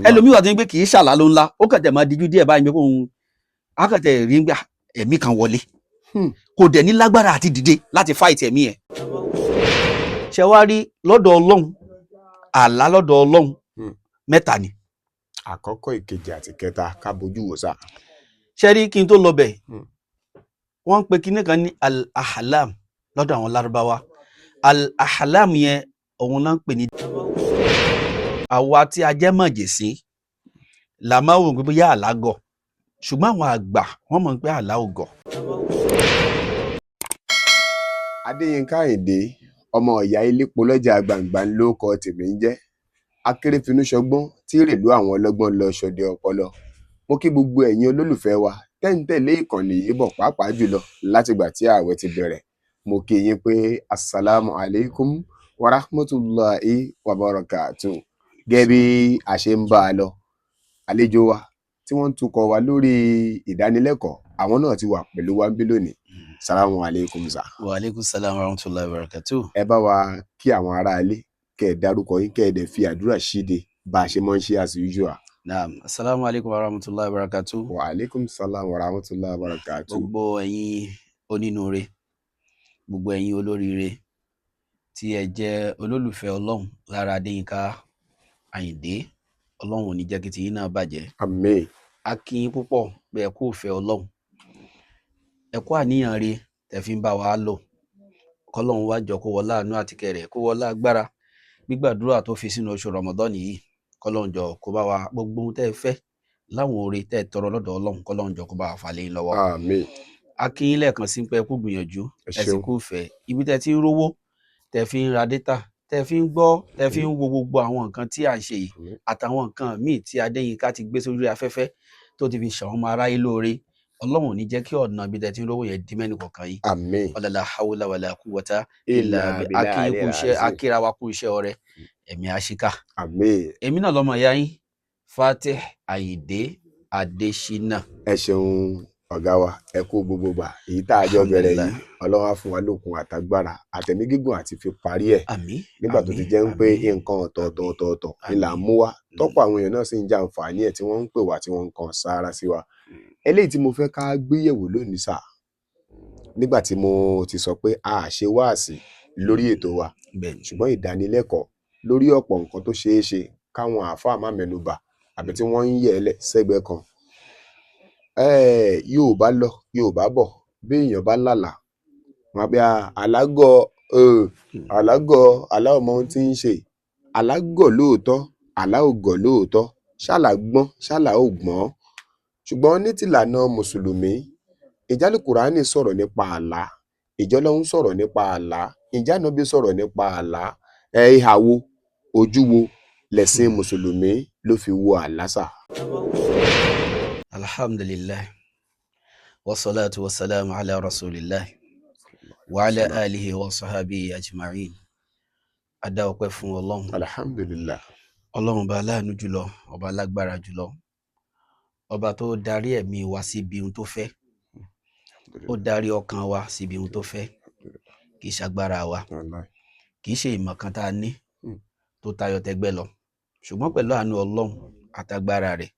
ẹlòmíì wà tó ń gbé kì í ṣàlá ló ńlá ó kàn tẹ̀ máa dijú díẹ̀ báyìí pé kóun akàtẹ̀ rí gbà ẹ̀mí kan wọlé kò dẹ̀ ní lágbára àti dìde láti fight ẹ̀mí ẹ̀. ṣe wá rí lọ́dọ̀ Ọlọ́run àlá lọ́dọ̀ Ọlọ́run mẹ́ta ni. àkọ́kọ́, ìkejì àti kẹta ká bójú wò sá. ṣe rí kí n tó lọ bẹ̀ wọ́n ń pe kinní kan ní al-ahlam lọ́dọ̀ àwọn lárúbáwá. al-ahlam yẹn òun náà ń pè ní. àwa tí a jẹ́ mọ̀jẹ̀sí là máa wò pé bóyá àlá gọ̀ ṣùgbọ́n àwọn àgbà wọ́n mọ̀ pé àlá ò gọ̀. Adéyínká Àyìndé ọmọ ìyá ilépo lọ́jà gbàǹgbà ló kọ tèmi ń jẹ́ akérèfínú ṣọgbọ́n tí rèlú àwọn ọlọ́gbọ́n lọ ṣọdẹ ọpọlọ. mo kí gbogbo ẹ̀yin olólùfẹ́ wa tẹ́ǹtẹ̀lé ìkànnì yìí bọ̀ pàápàá jùlọ látìgbà tí ààwẹ̀ ti bẹ̀rẹ̀. mo kí yín pé assalamu alaikum wa rahmatulahi wa barakatuh. gẹ́gẹ́ bí a ṣe ń bá a lọ àlejò wa tí wọ́n ń tukọ̀ wa lórí ìdánilẹ́kọ̀ọ́ àwọn náà ti wà pẹ̀lú wa ń bí lónìí. salamu alaikum sa. wa alaikum salam wa rahmatulahi wa barakatuh. ẹ bá wa kí àwọn ará ilé kẹ́ ẹ dárúkọ yín kẹ́ ẹ dẹ̀ fi àdúrà ṣíde bá a ṣe mọ́ ń ṣe as usual. naam assalamu alaikum wa rahmatulahi wa barakatuh. wa alaikum salam wa rahmatulahi wa barakatuh. gbogbo ẹ̀yin onínúure gbogbo ẹ̀yin olóríire tí ẹ jẹ́ olólùfẹ́ Ọlọ́run lára Adéyínká Àyìndé Ọlọ́run ò ní jẹ́ kí tiyín náà bàjẹ́. àmín. a kí yín púpọ̀ pé ẹ kú ìfẹ́ Ọlọ́run ẹ kú àníyàn rere tẹ́ fi ń bá wa lò kọ́lọ́run wá jọ kó wọlá àánú àti kẹrẹ̀ kó wọlá agbára gbígbàdúrà tó fi sínú oṣù Ramadan yìí kọ́lọ́run jọ kó bá wa gbogbo ohun tẹ́ ẹ fẹ́ láwọn oore tẹ́ ẹ tọrọ lọ́dọ̀ Ọlọ́run kọ́lọ́run jọ kó bá wa fà lẹ́yìn lọ́wọ́. àmín. a kí yín lẹ́ẹ̀kan sí pé ẹ kú gbìyànjú ẹ ẹ sì ṣeun. kú ìfẹ́ ibi tẹ́ ti ń rówó tẹ́ fi ń ra dátà tẹ́ fi ń gbọ́ tẹ́ fi ń wo gbogbo àwọn nǹkan tí à ń ṣe yìí àtàwọn nǹkan míì tí Adéyínká ti gbé sórí afẹ́fẹ́ tó ti fi ṣàwọn ọmọ aráyé lóore Ọlọ́run ò ní jẹ́ kí ọ̀nà ibi tẹ́ ti ń rówó yẹn dí mẹ́nu kọ̀ọ̀kan yìí. àmín. ọ̀làlà haúlà wàlà kúwọ́tà ìlà akínkù iṣẹ́ akíra wa kú iṣẹ́ ọrẹ ẹ̀mí àṣìká. àmín. èmi náà lọ́mọ ìyá yín Fatih Àyìndé Adésínà. ẹ ṣeun ọ̀gá wa ẹ kú gbogbo gbà èyí tá a jọ bẹ̀rẹ̀ yìí Ọlọ́run á fún wa lókun àtagbára àtẹ̀mí gígùn àti fi parí ẹ̀ àmín nígbà tó ti jẹ́ ń pé nǹkan ọ̀tọ̀ọ̀tọ̀ ni là ń mú wá tọ́pọ̀ àwọn èèyàn náà sì ń jàǹfààní ẹ̀ tí wọ́n ń pè wá tí wọ́n ń kan sáárá sí wa. eléyìí tí mo fẹ́ ká gbéyẹ̀wò lónìí sà nígbà tí mo ti sọ pé a ṣe wáàsí lórí ètò wa ṣùgbọ́n ìdánilẹ́kọ̀ọ́ lórí ọ̀pọ̀ nǹkan tó ṣeé ṣe káwọn àáfàá má mẹ́nubà àbí tí wọ́n ń yẹ̀ ẹ́ lẹ̀ sẹ́gbẹ́ kan. Yorùbá lọ Yorùbá bọ̀ bí èèyàn bá lálàá wọn bí alágọ̀ aláwọ̀ ohun tí ń ṣe alágọ̀ lóòótọ́ aláògọ̀ lóòótọ́ ṣálà gbọ́n ṣálà ò gbọ́n ṣùgbọ́n ní tìlànà mùsùlùmí ìjálù kùránì sọ̀rọ̀ nípa àlá ìjọlọ́hún sọ̀rọ̀ nípa àlá ìjánabi sọ̀rọ̀ nípa àlá ìhà wo ojú wo lẹ̀sìn mùsùlùmí ló fi wo àlá sà. alhamdulillah wassalatu wassalamu ala rasulillah wa ala alihi wa sahabihi ajma'in. a dá ọpẹ́ fún Ọlọ́run alhamdulillah. Ọlọ́run bá láàánú jùlọ ọba lágbára jùlọ ọba tó darí ẹ̀mí wa síbi ohun tó fẹ́ ó darí ọkàn wa síbi ohun tó fẹ́ kì í ṣagbára wa kì í ṣe ìmọ̀ kan tá a ní tó tayọ tẹgbẹ́ lọ ṣùgbọ́n pẹ̀lú àánú Ọlọ́run àtagbára rẹ̀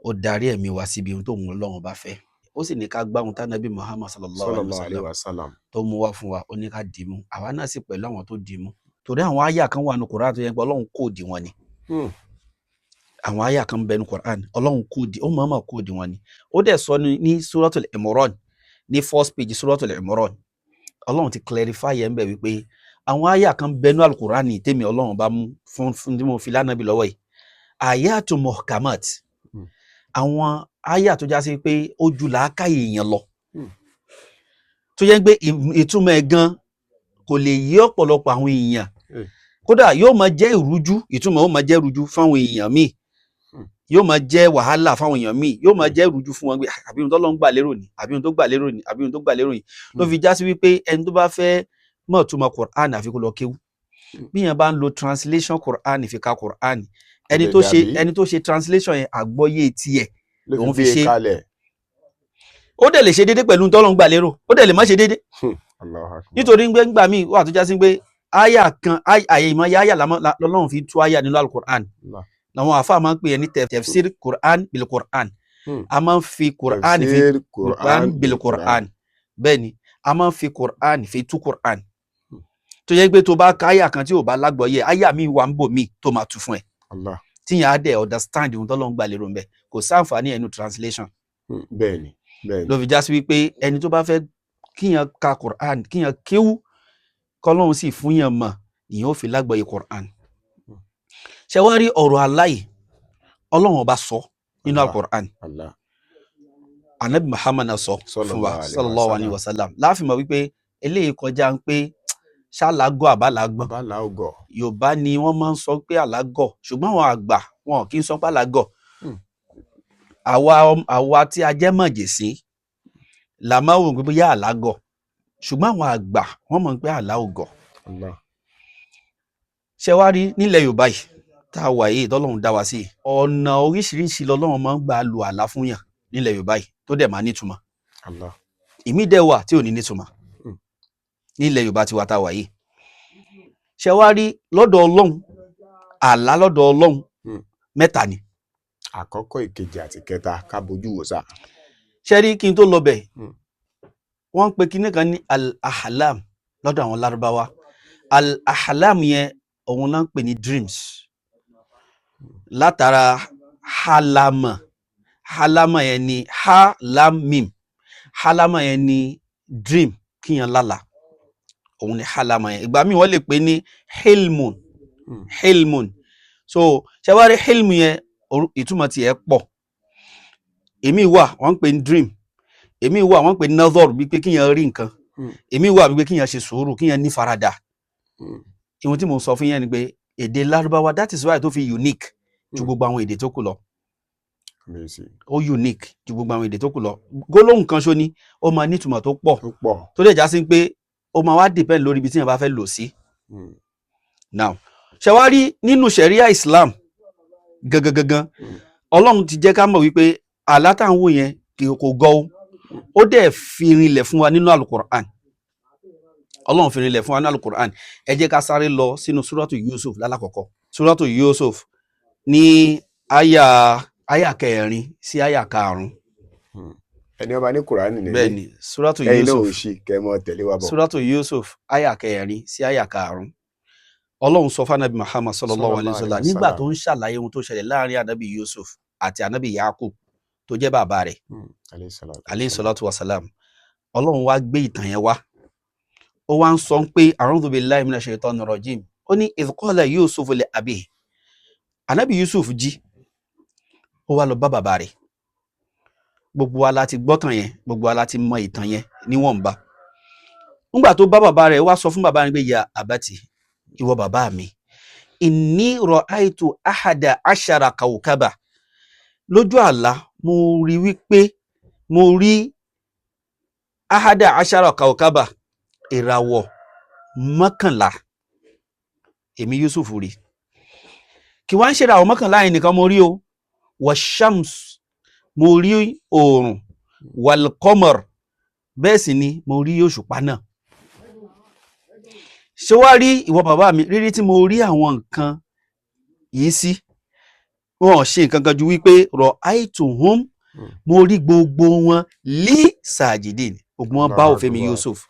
ó darí ẹ̀mí wa síbi ohun tó mú Ọlọ́run bá fẹ́ ó sì ní ká gbá ohun tánàbí Muhammad sallallahu alaihi wasallam tó mú wá fún wa ó ní ká dìímú àwa náà sì pẹ̀lú àwọn tó dìímú torí àwọn àyà kan wà ní Kùránì tó yẹ pé Ọlọ́run kóòdì wọn ni àwọn àyà kan bẹ ní Kùránì Ọlọ́run kóòdì ó mọ̀ọ́mọ̀ kóòdì wọn ni ó dẹ̀ sọ ní Suratul Imran ní first page Suratul Imran Ọlọ́run ti clarify yẹn bẹ̀ wípé àwọn àyà kan bẹ ní Al-Kùránì tèmi Ọlọ́run bá mú fún tí mo fi lánàbí lọ́wọ́ yìí ayatu muhkamat àwọn àyà tó já sí pé ó ju làákàyè èèyàn lọ tó yẹ pé ìtumọ̀ ẹ̀ gan kò lè yí ọ̀pọ̀lọpọ̀ àwọn èèyàn kódà yóò máa jẹ́ ìrújú ìtumọ̀ ó máa jẹ́ ìrújú fáwọn èèyàn míì yóò máa jẹ́ wàhálà fáwọn èèyàn míì yóò máa jẹ́ ìrújú fún wọn pé àbí ohun tó lọ́n gbà lérò ni àbí ohun tó gbà lérò ni àbí ohun tó gbà lérò ni ló fi já sí wípé ẹni tó bá fẹ́ mọ̀ túmọ̀ Qur'an àfi kó lọ kéwú bí yẹn bá ń lo translation Qur'an fi ka Qur'an ẹni tó ṣe translation yẹn àgbọ́yé tiẹ̀ lòun fi ṣe ó dẹ̀ lè ṣe déédé pẹ̀lú ohun tó lọ́n gbà lérò ó dẹ̀ lè má ṣe déédé nítorí gbà míì wà tó já sí pé àyà kan àyè ìmọ̀ àyà lọ́lọ́run fi tú àyà nínú Al-Qur'an làwọn àfáà máa ń pè é ní tafsir Quran bil Quran. A máa ń fi Quran Tafsir fi Quran bil Quran. Bẹ́ẹ̀ ni a máa ń fi Quran fi tú Quran. Tó yẹ pé tó bá ka àyà kan tí ò bá lágbọ́yé àyà mi wà ń bò mí tó máa tú fún ẹ. Allah. Tíyẹn á dẹ̀ understand ohun tọ́lọ́run gbà lérò ń bẹ̀. Kò sáǹfààní ẹnu translation. Bẹ́ẹ̀ni bẹ́ẹ̀ni. Ló fi já sí wípé ẹni tó bá fẹ́ kíyàn ka Quran kíyàn kéwú kọ́lọ́run sì fún yàn mọ̀ ìyẹn ó fi lágbọ́yé Quran. Ṣé wá rí ọ̀rọ̀ aláì Ọlọ́run ọba sọ nínú al-Quran. Allah. Ànábì Muhammad sọ fún wa sallallahu alaihi wasallam láàfin mọ̀ wípé eléyìí kọjá ń pé ṣálágọ̀ àbálágbọ́n. Àbálágọ̀. Yorùbá ni wọ́n máa ń sọ pé àlágọ̀ ṣùgbọ́n àwọn àgbà wọn kì í sọ pé àlágọ̀. Àwa tí a jẹ́ mọ̀jẹ̀sí la máa wò pé bóyá àlágọ̀ ṣùgbọ́n àwọn àgbà wọ́n mọ̀ pé àlá ògọ̀. Ṣé wá rí nílẹ̀ Yorùbá yìí tá a wà yìí tọ́lọ́run dá wa sí ọ̀nà oríṣiríṣi lọ́lọ́run máa ń gbà lu àlá fún yàn nílẹ̀ Yorùbá yìí tó dẹ̀ máa nítumọ̀. Ìmí dẹ̀ wà tí ò ní nítumọ̀ nílẹ̀ Yorùbá tí wa tá a wà yìí. Ṣé wá rí lọ́dọ̀ Ọlọ́run àlá lọ́dọ̀ Ọlọ́run mẹ́ta ni. Àkọ́kọ́, ìkejì àti kẹta ká bójú wò sá. Ṣé rí kí n tó lọ bẹ̀ wọ́n ń pe kinní kan ní al-ahlam lọ́dọ̀ àwọn Lárúbáwá. Al-ahlam yẹn òun náà ń pè ní dreams látara halama. Halama yẹn ni halamim. Halama yẹn ni dream kíyàn lálàá òun ni halama yẹn. Ìgbà míì wọ́n lè pè ní hilmun. Hilmun. So ṣé wá rí hilmu yẹn ìtumọ̀ tiẹ̀ pọ̀. Èmi wà wọ́n ń pè ní dream. Èmi wà wọ́n ń pè ní nazar bí pé kíyàn rí nǹkan. Èmi wà bí pé kíyàn ṣe sùúrù kíyàn ní farada. Ìwọ̀n tí mo sọ fún yẹn ni pé èdè Lárúbáwá that is why tó fi unique ju gbogbo àwọn èdè tó kù lọ. Ó unique ju gbogbo àwọn èdè tó kù lọ. Gbólóhùn kan ṣo ni ó máa ní ìtumọ̀ tó pọ̀ tó dẹ̀ já sí pé ó máa wá depend lórí ibi tí yẹn bá fẹ́ lò sí. Now ṣé wá rí nínú Sharia Islam gangan Ọlọ́run ti jẹ́ ká mọ̀ wípé àlá tá ń wò yẹn kò gọ̀ ó dẹ̀ fi rinlẹ̀ fún wa nínú al-Qur'an. Ọlọ́run fi rinlẹ̀ fún wa nínú al-Qur'an. Ẹ jẹ́ ká sáré lọ sínú Suratu Yusuf lálákọ̀ọ́kọ́. Suratu Yusuf ní àyà 4 sí àyà 5. Ẹni ọba ní Kùránì nìyẹn. Bẹ́ẹ̀ni Suratu Yusuf. Ẹ̀yin náà ò Yusuf. ṣì kẹ́ mọ́ tẹ̀lé wa bọ̀. Suratu Yusuf àyà 4 sí àyà 5. Ọlọ́run sọ fún Ànábì Muhammad sallallahu alaihi wasallam nígbà tó ń ṣàlàyé ohun tó ṣẹlẹ̀ láàrin Ànábì Yusuf àti Ànábì Yakub tó jẹ́ bàbá rẹ̀. Alayhi salatu wasalam. Ọlọ́run wá gbé ìtàn yẹn wá. Ó wá ń sọ pé a'udhu billahi minash shaitanir rajim. Ó ní idh qala Yusuf li abihi. Ànábì Yusuf jí. Ó wá lọ bá bàbá rẹ̀. Gbogbo wa la ti gbọ́ tàn yẹn, gbogbo wa la ti mọ ìtàn yẹn níwọ̀nba. Nígbà tó bá bàbá rẹ̀ wá sọ fún bàbá rẹ̀ pé ya abati, ìwọ bàbá mi, inni ra'aytu ahada ashara kawkaba. Lójú àlá mo rí wípé mo rí ahada ashara kawkaba ìràwọ̀ 11 èmi Yusuf rí. Kí wá ń ṣe ìràwọ̀ 11 yẹn nìkan mo rí o. Washams mo rí oòrùn. Walqamar bẹ́ẹ̀ sì ni mo rí òṣùpá náà. Ṣé wá rí ìwọ bàbá mi rírí tí mo rí àwọn nǹkan yìí sí wọn ṣe nǹkan kan ju wípé ra'aytuhum mo rí gbogbo wọn li sajidin. Gbogbo wọn bá òfin mi Yusuf.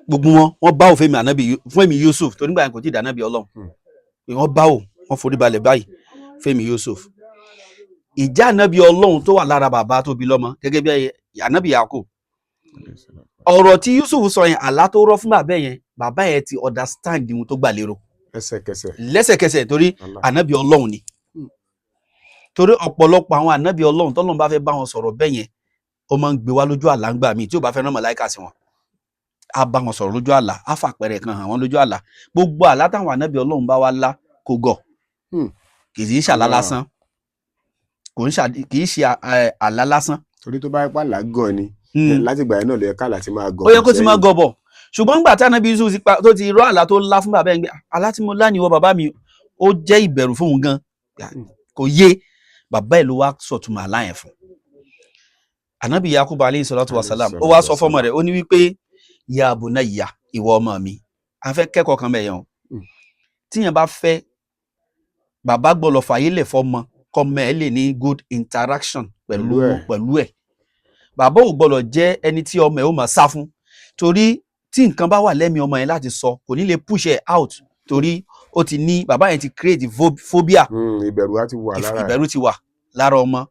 Gbogbo wọn bá òfin mi ànábì fún èmi Yusuf tó nígbà yẹn kò tí ì dánábì Ọlọ́run. Wọ́n bá wọn forí balẹ̀ báyìí fẹ́mi Yusuf. Ìjà ànábì Ọlọ́run tó wà lára bàbá tó bí lọ́mọ gẹ́gẹ́ bí ànábì Yakub. Ọ̀rọ̀ tí Yusuf sọ yẹn àlá tó rọ́ fún bàbá yẹn ti understand ohun tó gbà lérò. Lẹ́sẹ̀kẹsẹ̀ torí ànábì Ọlọ́run ni. Torí ọ̀pọ̀lọpọ̀ àwọn ànábì Ọlọ́run tọ́lọ́run bá fẹ́ bá wọn sọ̀rọ̀ bẹ́ẹ̀ yẹn ó máa ń gbé wá lójú àlá ńgbà míì tí ó bá fẹ́ rán màláíkà sí wọn. Á bá wọn sọ̀rọ̀ lójú àlá, á fàpẹẹrẹ kan hàn wọ́n lójú àlá. Gbogbo àlá táwọn ànábì Ọlọ́run bá wá lá kò gọ̀. Kì í ṣàlá lásán. Kì í ṣe àlá lásán. Torí tó bá yẹ pàlà gọ̀ ni láti gbà yẹn náà ló yẹ ká láti máa gọ̀. Ó yẹ kó ti máa gọ̀ bọ̀. Ṣùgbọ́n nígbà tí ànábì Yusuf tó ti rọ́ àlá tó lá fún bàbá ẹ̀ ń gbé àlá tí mo lá ní ìwọ bàbá mi ó jẹ́ ìbẹ̀rù fún òun gan. Kò yé bàbá ẹ̀ ló wá sọ̀túnmọ̀ àlá yẹn fún. Ànábì Yakub alayhi salatu wasalam ó wá sọ fọ́mọ rẹ̀ ó ní wípé ya bunayya ìwọ ọmọ mi a fẹ́ kẹ́kọ̀ọ́ kan bẹ́ẹ̀ yẹn o. Tíyẹn bá fẹ́ bàbá gbọ́dọ̀ fàyè lẹ̀ fọmọ kọ́mọ ẹ̀ lè ní good interaction pẹ̀lú ẹ̀ bàbá ò gbọ́dọ̀ jẹ́ ẹni tí ọmọ ẹ̀ ó máa sá fún torí tí nǹkan bá wà lẹ́mìí ọmọ yẹn láti sọ kò ní lè push ẹ̀ out torí ó ti ní bàbá yẹn ti create phobia ìbẹ̀rù ti wà lára ọmọ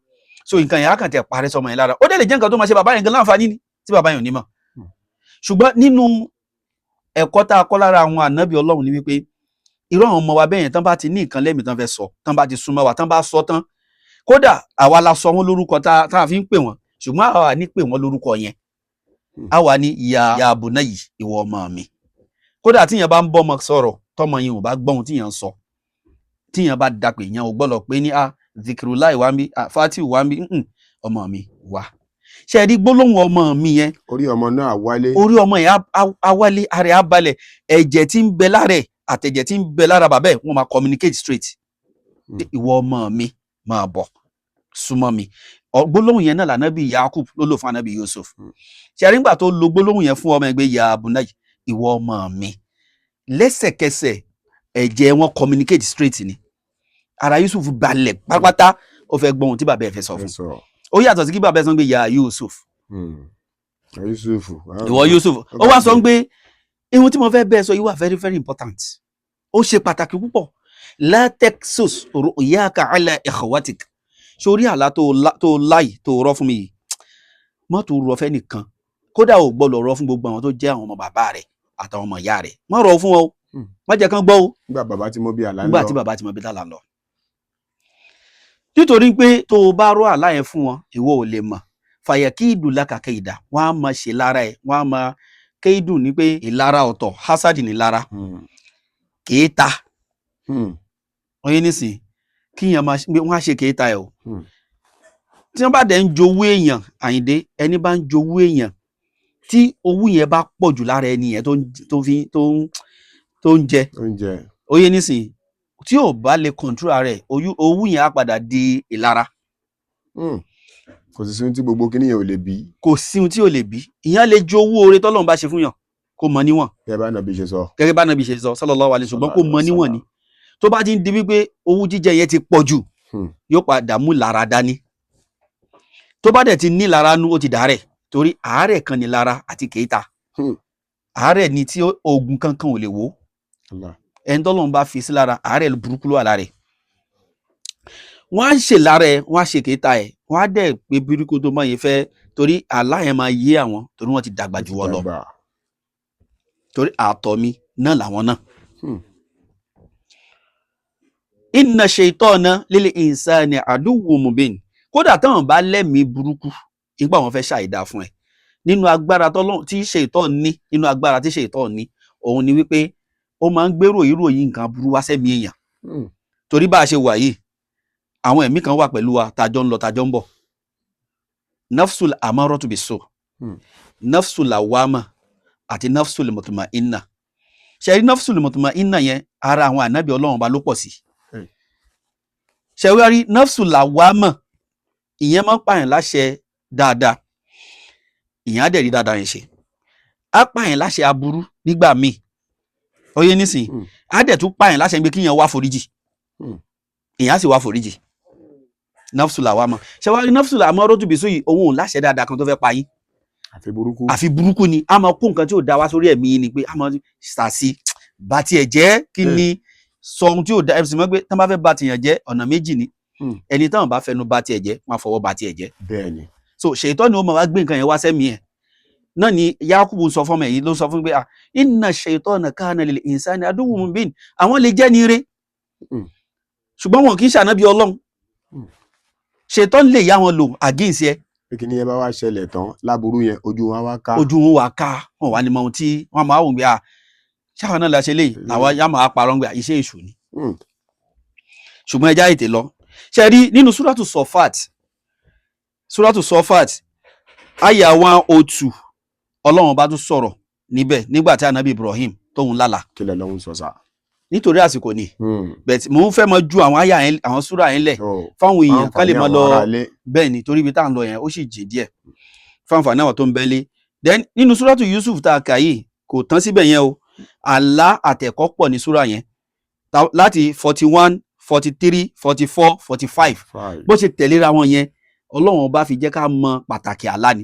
so nǹkan yẹn á kàn tẹ̀ parẹ́ sọmọ yẹn lára ó dẹ̀ lè jẹ́ nǹkan tó máa ṣe bàbá yẹn gan láǹfààní ni tí bàbá yẹn ò ní mọ̀ ṣùgbọ́n nínú ẹ̀kọ́ tá a kọ́ lára àwọn ànábì Ọlọ́run ni wípé irú àwọn ọmọ wa bẹ́ẹ̀ yẹn tán bá ti ní nǹkan lẹ́mìí tán fẹ́ sọ tán bá ti súnmọ́ wa tán bá sọ tán kódà àwa la sọ wọn lórúkọ tá a fi ń pè wọn ṣùgbọ́n àwa ní pè wọn lórúkọ yẹn àwa ní ya abunayi ìwọ ọmọ mi kódà tíyẹn bá ń bọ́ ọmọ sọ̀rọ̀ tọmọ yẹn ò bá gbọ́ ohun tíyẹn ń sọ tíyẹn bá dapè yẹn ò gbọ́dọ̀ pé ní zikirulai wa mi fatiu wa mi ọmọ mi wà ṣe rí gbólóhùn ọmọ mi yẹn orí ọmọ náà wálé orí ọmọ yẹn awálé ara ẹ̀ abalẹ̀ ẹ̀jẹ̀ tí ń bẹ lára ẹ̀ àtẹ̀jẹ̀ tí ń bẹ lára bàbá ẹ̀ wọ́n máa communicate straight ìwọ ọmọ mi máa bọ̀ súnmọ́ mi gbólóhùn yẹn náà lànàbí Yakub ló lò fún ànàbí Yusuf ṣe rí nígbà tó lo gbólóhùn yẹn fún ọmọ ẹgbẹ́ ya abunayi ìwọ ọmọ mi lẹ́sẹ̀kẹsẹ̀ ẹ̀jẹ̀ wọn communicate straight ni ara Yusuf balẹ̀ pátápátá ó fẹ́ gbọ́ ohun tí bàbá ẹ̀ fẹ́ sọ fún ó yàtọ̀ sí kí bàbá ẹ̀ sọ pé ya Yusuf ìwọ Yusuf ó wá sọ pé ihun tí mo fẹ́ bẹ́ẹ̀ sọ yìí wà very very important ó ṣe pàtàkì púpọ̀ la texas ru'yaka ala ikhwatik sórí àlá tó láì tó rọ́ fún mi yìí mọ́ tó rọ fẹ́ nìkan kódà ò gbọ́dọ̀ rọ fún gbogbo àwọn tó jẹ́ àwọn ọmọ bàbá rẹ̀ àtàwọn ọmọ ìyá rẹ̀ má rọ fún wọn o má jẹ́ kán gbọ́ o nígbà bàbá tí mo bí àlá ń lọ nígbà tí bàbá tí mo bí àlá ń lọ nítorí pé tó o bá rọ àlá yẹn fún wọn ìwọ ò lè mọ̀ fàyàkídù lákàkẹ́ ìdá wọn á máa ṣe lára ẹ̀ wọn á máa kéídù ní pé ìlara ọ̀tọ̀ hasadi ní lára kéèta oye nísìn kíyàn máa wọ́n á ṣe kéèta ẹ̀ o tí wọ́n bá dẹ̀ ń jowú èèyàn Àyìndé ẹni bá ń jowú èèyàn tí owú yẹn bá pọ̀ jù lára ẹni yẹn tó ń jẹ oye nísìn tí ò bá lè control rẹ̀ owú yẹn á padà di ìlara kò sí ohun tí gbogbo kíní yẹn ò lè bí kò sí ohun tí ò lè bí ìyẹn lè jowú oore tọ́lọ́run bá ṣe fún yàn kó mọ níwọ̀n gẹ́gẹ́ bá nàbí ṣe sọ sallallahu alaihi ṣùgbọ́n kó mọ níwọ̀n ni tó bá ti ń di wípé owú jíjẹ yẹn ti pọ̀ jù yóò padà mú lára dání tó bá dẹ̀ ti ní lára nú ó ti dàárẹ̀ torí àárẹ̀ kan ní lára àti kéèta àárẹ̀ ni tí oògùn kankan ò lè wò ẹni tọ́lọ́run bá fi sí lára àárẹ̀ burúkú ló wà lára ẹ̀ wọ́n á ṣe lára ẹ̀ wọ́n á ṣe kéèta ẹ̀ wọ́n á dẹ̀ pé burúkú tó máa yẹ fẹ́ torí àlá yẹn máa yé àwọn torí wọ́n ti dàgbà jù wọ́n lọ torí àtọ̀ mi náà làwọn náà inna shaytana lil insani aduwwun mubin kódà táwọn bá lẹ́mìí burúkú nígbà wọn fẹ́ ṣàìdá fún ẹ nínú agbára tí Ṣaitan ní nínú agbára tí Ṣaitan ní òun ni wípé ó máa ń gbèrò ìròyìn nǹkan burú wá sẹ́mi èèyàn torí bá a ṣe wà yìí àwọn ẹ̀mí kan wà pẹ̀lú wa tàjọ ń lọ tàjọ ń bọ̀ nafsul amaratu bisu nafsul lawama àti nafsul mutma'inna ṣe rí nafsul mutma'inna yẹn ara àwọn ànábì Ọlọ́run bá ló pọ̀ sí ṣe wá rí nafsul lawama ìyẹn máa ń pààyàn láṣẹ dáadáa ìyẹn á dẹ̀ rí dáadáa yẹn ṣe á pààyàn láṣẹ aburú nígbà míì oyé nísìnyí á dẹ̀ tún pààyàn láṣẹ pé kíyàn wá foríjì ìyẹn á sì wá foríjì nafsul lawama ṣe wá rí nafsul amaratu bisu yìí òun ò láṣẹ dáadáa kan tó fẹ́ pa yín àfi burúkú ni a máa kó nǹkan tí ò dá wá sórí ẹ̀mí yín ni pé a máa ṣàṣì bá tiẹ̀ jẹ́ kí ni sọ ohun tí ò dá ẹ̀sìn mọ́ pé tán bá fẹ́ bá tiẹ̀ jẹ́ ọ̀nà méjì ni ẹni táwọn bá fẹnu bá tiẹ̀ jẹ́ wọ́n á fọwọ́ bá tiẹ̀ jẹ́ bẹ́ẹ̀ni so Ṣaitan ni ó máa wá gbé nǹkan yẹn wá sẹ́mi ẹ̀ náà ni Yakubu sọ fún ọmọ yìí ló sọ fún pé inna Shaitana kana lil insani aduwwun mubin àwọn lè jẹ́ ní ire ṣùgbọ́n wọn kì í ṣànábì Ọlọ́run Ṣaitan lè yá wọn lò against ẹ kí ni ẹ bá wá ṣẹlẹ̀ tán láburú yẹn ojú wọn wá ká wọn wà ní mọ ohun tí wọn máa wò ń gbé ṣáwọn náà la ṣe léyìí làwọn yá máa parọ́ ń gbé iṣẹ́ èṣù ni ṣùgbọ́n ẹja ètè lọ ṣe rí nínú súrátù Sọfàt àyà 102 Ọlọ́run bá tún sọ̀rọ̀ níbẹ̀ nígbà tí anabi Ibrahim tóun lálà kílẹ̀ lọ́hún sọ́sà nítorí àsìkò ni bẹ́ẹ̀ mò ń fẹ́ mọ ju àwọn àyà yẹn àwọn súrà yẹn lẹ̀ fáwọn èèyàn ká lè mọ lọ bẹ́ẹ̀ ni torí ibi tá à ń lọ yẹn ó sì jì díẹ̀ fáǹfààní àwọn tó ń bẹ́lé then nínú súrátù Yusuf tá a kà yìí kò tán síbẹ̀ yẹn o àlá àtẹ̀kọ́ pọ̀ ní súrà yẹn láti 41 43 44 45 bó ṣe tẹ̀léra wọn yẹn Ọlọ́run bá fi jẹ́ ká mọ pàtàkì àlá ni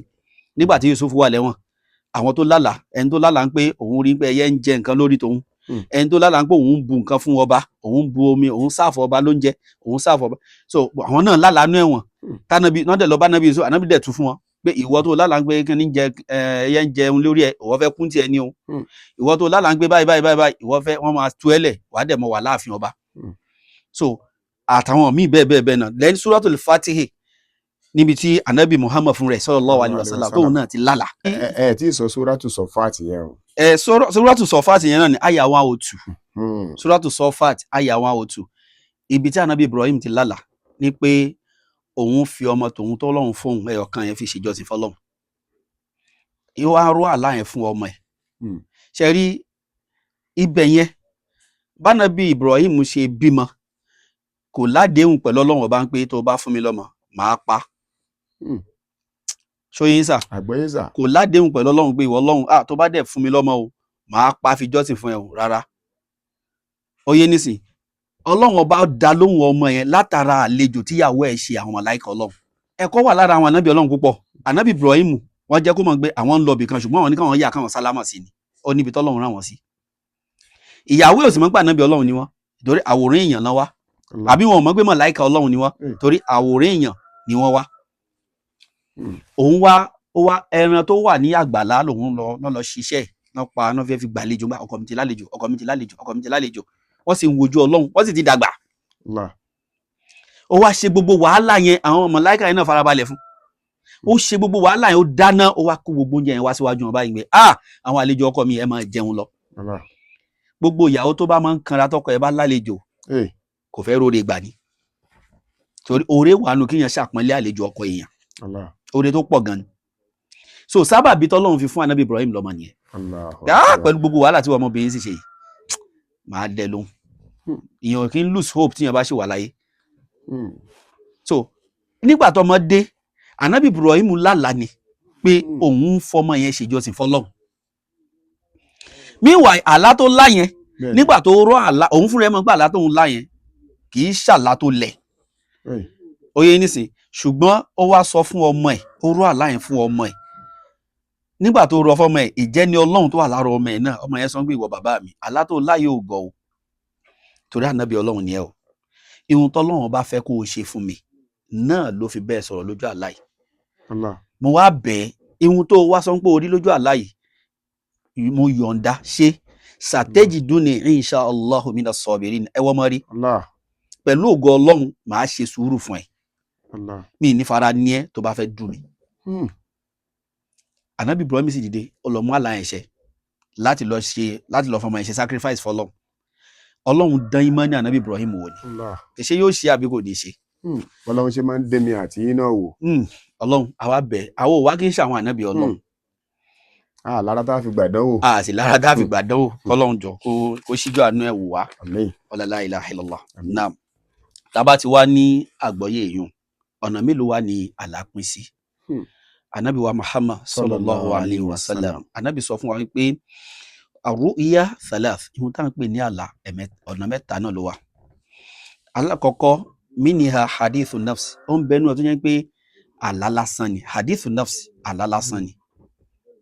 nígbà tí Yusuf wà lẹ́wọ̀n àwọn tó lálàá ẹni tó lálàá ń pé òun rí pé ẹyẹ ń jẹ nǹkan lórí tòun ẹni tó lálàá ń pé òun ń bu nǹkan fún ọba òun bu omi òun sáàfù ọba lóúnjẹ òun sáàfù ọba so àwọn náà lálàá nú ẹ̀wọ̀n tánàbí náà dẹ̀ lọ bá nàbí Yusuf ànábì dẹ̀ tú fún wọn pé ìwọ tó lálàá ń pé kí ni jẹ ẹyẹ ń jẹun lórí ẹ ìwọ fẹ́ kún tiẹ̀ ní o ìwọ tó lálàá ń pé báyìí ìwọ fẹ́ wọ́n máa tú ẹlẹ̀ wàá dẹ̀ mọ wà láàfin ọba so àtàwọn míì bẹ́ẹ̀ náà lẹ́yìn Suratul Fatihi níbi tí anabi Muhammad fún rẹ̀ sallallahu alaihi wasallam tóun náà ti lálà. ẹ tí sọ Suratu Sofat yẹn o. Suratu Sofat yẹn náà ni àyà 102 Suratu Sofat àyà 102 ibi tí anabi Ibrahim ti lálà ní pé òun fi ọmọ tòun tó lọ́hùn fóun ẹyọ kan yẹn fi ṣèjọsìn fọ́lọ́hun ìwọ arú àlá yẹn fún ọmọ ẹ̀ ṣe rí ibẹ̀ yẹn bánabi Ibrahim ṣe bímọ kò ládéhùn pẹ̀lú Ọlọ́run ọba ń pé tó bá fún mi lọ́mọ màá pa ṣóyín sà kò ládéhùn pẹ̀lú Ọlọ́run pé ìwọ Ọlọ́run tó bá dẹ̀ fún mi lọ́mọ o màá pa fi jọ́sìn fún ẹ o rárá ó yé nísìn Ọlọ́run ọba dá lóhùn ọmọ yẹn látara àlejò tíyàwó ẹ̀ ṣe àwọn màláíkà Ọlọ́run ẹ̀kọ́ wà lára àwọn ànábì Ọlọ́run púpọ̀ ànábì Ibrahim wọ́n jẹ́ kó mọ̀ pé àwọn ń lọ ibì kan ṣùgbọ́n àwọn ní káwọn yà káwọn sálámà sí ni ó níbi tọ́lọ́run rán wọn sí ìyàwó ò sì mọ̀ pé ànábì Ọlọ́run ni wọ́n torí àwòrán èèyàn náà wá àbí wọn ò mọ̀ pé màláíkà Ọlọ́run ni wọ́n torí àwòrán èèyàn ni wọ́n wá òun wá ẹran tó wà ní àgbàlá lòun lọ ṣiṣẹ́ náà pa náà fẹ́ fi gbàlejò bá ọkọ mi ti lálejò wọ́n sì ń wojú Ọlọ́run wọ́n sì ti dàgbà ó wá ṣe gbogbo wàhálà yẹn àwọn màláíkà yẹn náà farabalẹ̀ fún ó ṣe gbogbo wàhálà yẹn ó dáná ó wá kó gbogbo oúnjẹ yẹn wá síwájú wọn báyìí pé àwọn àlejò ọkọ mi ẹ máa jẹun lọ gbogbo ìyàwó tó bá máa ń kanra tọkọ ẹ bá lálejò kò fẹ́ róore gbà ní torí oore wà nù kíyàn ṣàpọ́nlé àlejò ọkọ èèyàn oore tó pọ̀ gan ni so sábàbí tọ́lọ́run fi fún anabi Ibrahim lọ́mọ nìyẹn pẹ̀lú gbogbo wàhálà tí ọmọbìnrin sì ṣe yìí máa dẹ lóhùn ìyàn kì í lose hope tíyàn bá ṣì wà láyé so nígbà tó ọmọ dé anabi Ibrahim lálàá ni pé òun ń fọmọ yẹn ṣèjọsìn fọ́lọ́run meanwhile àlá tó lá yẹn nígbà tó rọ àlá òun fúnra ẹ̀ mọ̀ pé àlá tó ń lá yẹn kì í ṣàlá tó lẹ̀ oyè nísìn ṣùgbọ́n ó wá sọ fún ọmọ ẹ̀ ó rọ àlá yẹn fún ọmọ ẹ̀ nígbà tó rọ fọmọ ẹ̀ ìjẹ́ni Ọlọ́run tó wà lára ọmọ ẹ̀ náà ọmọ yẹn sọ pé ìwọ bàbá mi àlá tó lá yóò gọ̀ o torí ànábì Ọlọ́run ni ẹ o ihun tọ́lọ́run bá fẹ́ kó o ṣe fún mi náà ló fi bẹ́ẹ̀ sọ̀rọ̀ lójú àlá yìí mo wá bẹ̀ ihun tó wá sọ pé orí lójú àlá yìí mo yọ̀ǹda ṣe satajiduni insha Allahu minas sabirin ẹ wọ́n mọ́ rí pẹ̀lú ògo Ọlọ́run màá ṣe sùúrù fún ẹ mi ní fara ní ẹ tó bá fẹ́ dùn mí ànábì Ibrahim sì dìde ó lọ mú àlá yẹn ṣẹ láti lọ fọmọ yẹn ṣe sacrifice fọ́lọ́run Ọlọ́run dán ìmánì ànábì Ibrahim wò ni ṣé yóò ṣe àbí kò ní ṣe Ọlọ́run ṣe máa ń dẹ́mi àti yín náà wò Ọlọ́run àwa bẹ̀ àwọn ò wá kí n ṣe àwọn ànábì Ọlọ́run lára tá a fi gbàdánwò sì lára tá a fi gbàdánwò kọ́lọ́run jọ kó ṣíjú àánú ẹ̀ wò wá la ilaha illallah náà tábà ti wá ní àgbọ́yé èèyàn ọ̀nà mélòó wá ní àlá pín sí anabi wa Muhammad sallallahu alayhi wa sallam anabi sọ fún wa pé arru'ya thalath ihun tá à ń pè ní àlá ọ̀nà mẹ́ta náà ló wà alákọ̀ọ́kọ́ miniha hadithu nafs ó ń bẹnu ọ̀tún yẹn pé àlá lásán ni hadithu nafs àlá lásán ni